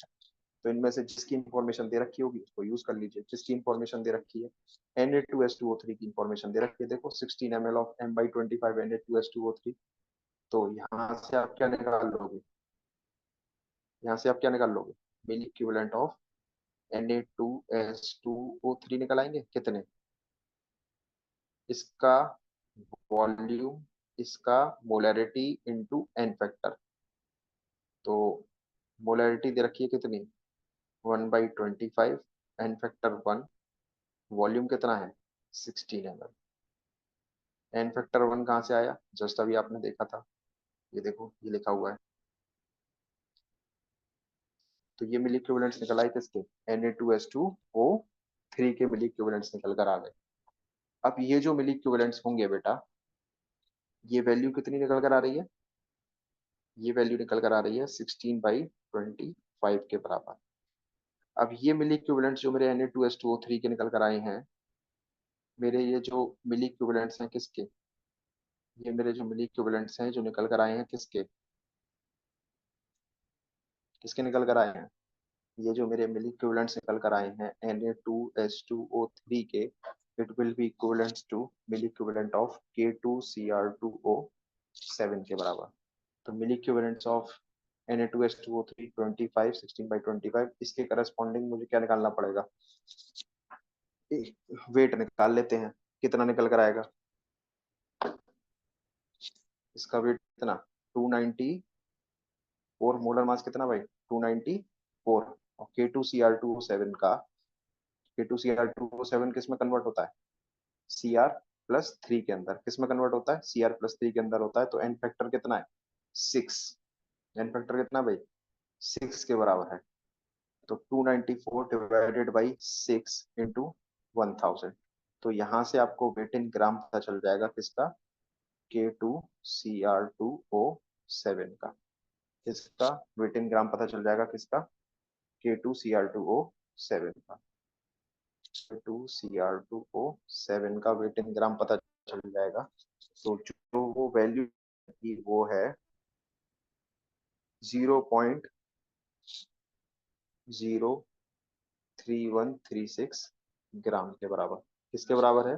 तो इनमें से जिसकी इंफॉर्मेशन दे रखी होगी उसको यूज कर लीजिए। जिसकी इंफॉर्मेशन दे रखी है Na2S2O3 की इंफॉर्मेशन दे रखी है, देखो 16 ml ऑफ M/25 Na2S2O3, तो यहाँ से आप क्या निकाल लोगे, यहाँ से आप क्या निकाल लोगे मिली इक्विवेलेंट ऑफ Na2S2O3 निकल आएंगे कितने, इसका वॉल्यूम, इसका मोलैरिटी इनटू एन फैक्टर, तो मोलैरिटी दे रखी है कितनी 1/25, एन फैक्टर 1, वॉल्यूम कितना है 16 ml। एन फैक्टर 1 कहाँ से आया, जस्ट अभी आपने देखा था, ये देखो ये लिखा हुआ है, तो ये मिली इक्विवेलेंट्स निकल आए किसके Na2S2O3 के मिली इक्विवेलेंट्स निकल कर आ गए। अब ये जो मिली इक्विवेलेंट्स होंगे बेटा, ये वैल्यू कितनी निकल कर आ रही है, ये वैल्यू निकल कर आ रही है 16/25 के बराबर। अब ये मिली इक्विवेलेंट्स जो मेरे Na2S2O3 के निकल कर आए हैं, मेरे ये जो मिली इक्विवेलेंट्स हैं किसके, ये मेरे जो मिली इक्विवेलेंट्स हैं जो निकल कर आए हैं किसके, किसके निकल कर आए हैं, ये जो मेरे मिली इक्विवेलेंट्स निकल कर आए हैं Na2S2O3 के, it will be equivalents to milli equivalent of K2Cr2O7 के बराबर। तो मिली इक्विवेलेंट्स ऑफ Na2S2O3 25 16/25, इसके करस्पॉन्डिंग मुझे क्या निकालना पड़ेगा, वेट निकाल लेते हैं, कितना निकल कर आएगा, इसका वेट कितना 294 मोलर मास कितना भाई 294, और K2Cr2O7 किस में कन्वर्ट होता है Cr+3 के अंदर, किस में कन्वर्ट होता है Cr+3 के अंदर होता है, तो एन फैक्टर कितना है 6, एन फैक्टर कितना भाई 6 के बराबर है, तो 294 डिवाइडेड बाई 6 इंटू 1000, तो यहाँ से आपको वेट इन ग्राम पता चल जाएगा किसका K2Cr2O7 का, इसका वेट इन ग्राम पता चल जाएगा किसका K2Cr2O7 का, K2Cr2O7 का वेट इन ग्राम पता चल जाएगा, तो जो वो वैल्यू की वो है 0.03136 ग्राम के बराबर, किसके बराबर है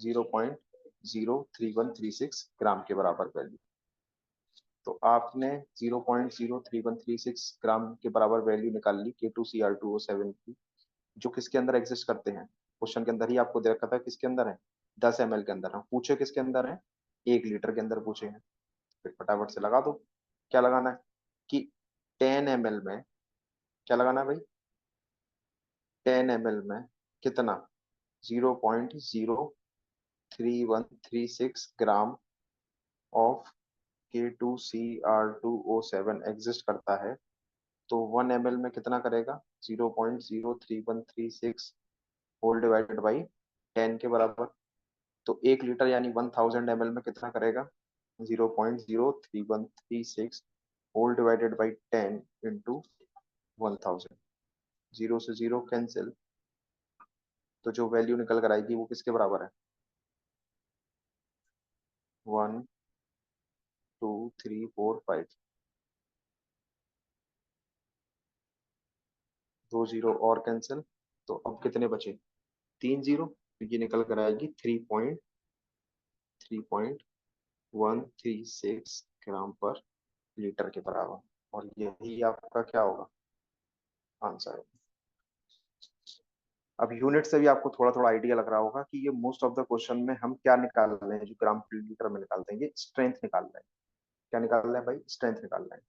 0.03136 ग्राम के बराबर वैल्यू। तो आपने 0.03136 ग्राम के बराबर वैल्यू निकाल ली K2Cr2O7 की, जो किसके अंदर एग्जिस्ट करते हैं। क्वेश्चन के अंदर ही आपको दे रखा था किसके अंदर है, 10 ml के अंदर। हम पूछे किसके अंदर है, 1 लीटर के अंदर पूछे हैं। फिर फटाफट से लगा दो। क्या लगाना है कि 10 ml में, क्या लगाना है भाई, 10 ml में कितना, 0.03136 ग्राम ऑफ K2Cr2O7 एग्जिस्ट करता है। तो 1 ml में कितना करेगा, 0.03136 होल डिवाइडेड बाई 10 के बराबर। तो 1 लीटर यानी 1000 ml में कितना करेगा, 0.03136 whole divided by 10 into 1000। Zero से जीरो कैंसिल, तो जो वैल्यू निकल कर आएगी वो किसके बराबर है, 1 2 3 4 5। 2 जीरो और कैंसिल, तो अब कितने बचे, 3 जीरो। तो ये निकल कर आएगी 3.136 ग्राम पर लीटर के बराबर। और यही आपका क्या होगा, आंसर है। अब यूनिट से भी आपको थोड़ा थोड़ा आइडिया लग रहा होगा कि ये मोस्ट ऑफ द क्वेश्चन में हम क्या निकाल रहे हैं, जो ग्राम पर लीटर में निकालते हैं, ये स्ट्रेंथ निकाल रहे हैं। क्या निकाल रहे हैं भाई, स्ट्रेंथ निकाल रहे हैं।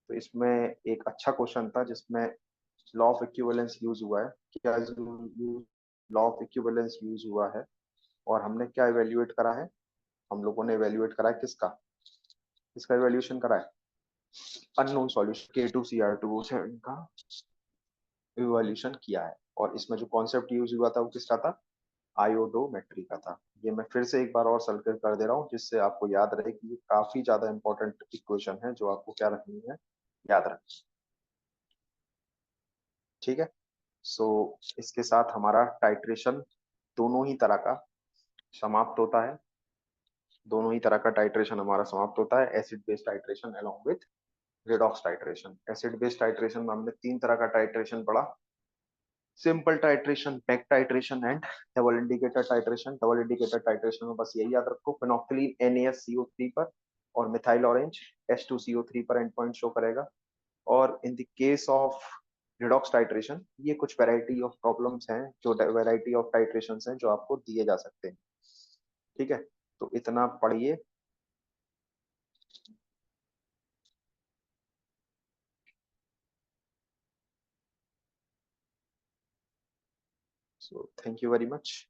तो इसमें एक अच्छा क्वेश्चन था जिसमें लॉ ऑफ इक्विवेलेंस यूज हुआ है। क्या लॉ ऑफ इक्विवेलेंस यूज हुआ है, और हमने क्या इवेल्युएट करा है, हम लोगों ने इवेल्युएट करा है किसका, किसका इवेल्युएशन करा है, अननोन सॉल्यूशन K2Cr2O7 का इवोल्यूशन किया है। और इसमें जो कॉन्सेप्ट यूज हुआ था वो किसका था, आयोडोमेट्री का था। ये मैं फिर से एक बार और सर्किट कर दे रहा हूँ जिससे आपको याद रहे कि ये काफी ज्यादा इंपॉर्टेंट इक्वेशन है जो आपको क्या रखनी है, याद रखनी। ठीक है। सो इसके साथ हमारा टाइट्रेशन दोनों ही तरह का समाप्त होता है। दोनों ही तरह का टाइट्रेशन हमारा समाप्त होता है, acid based titration along with redox titration. Acid based titration में हमने 3 तरह का टाइट्रेशन पढ़ा, simple titration, back titration and double indicator titration. Double indicator titration में बस यही याद रखो, फिनोक्सिलीन NaSCO3 पर और मिथाइल ऑरेंज H2CO3 पर एंड पॉइंट शो करेगा। और in the case of redox titration, ये कुछ वैरायटी ऑफ प्रॉब्लम्स हैं, जो वैरायटी ऑफ टाइट्रेशन हैं जो आपको दिए जा सकते हैं। ठीक है, तो इतना पढ़िए। So thank you very much.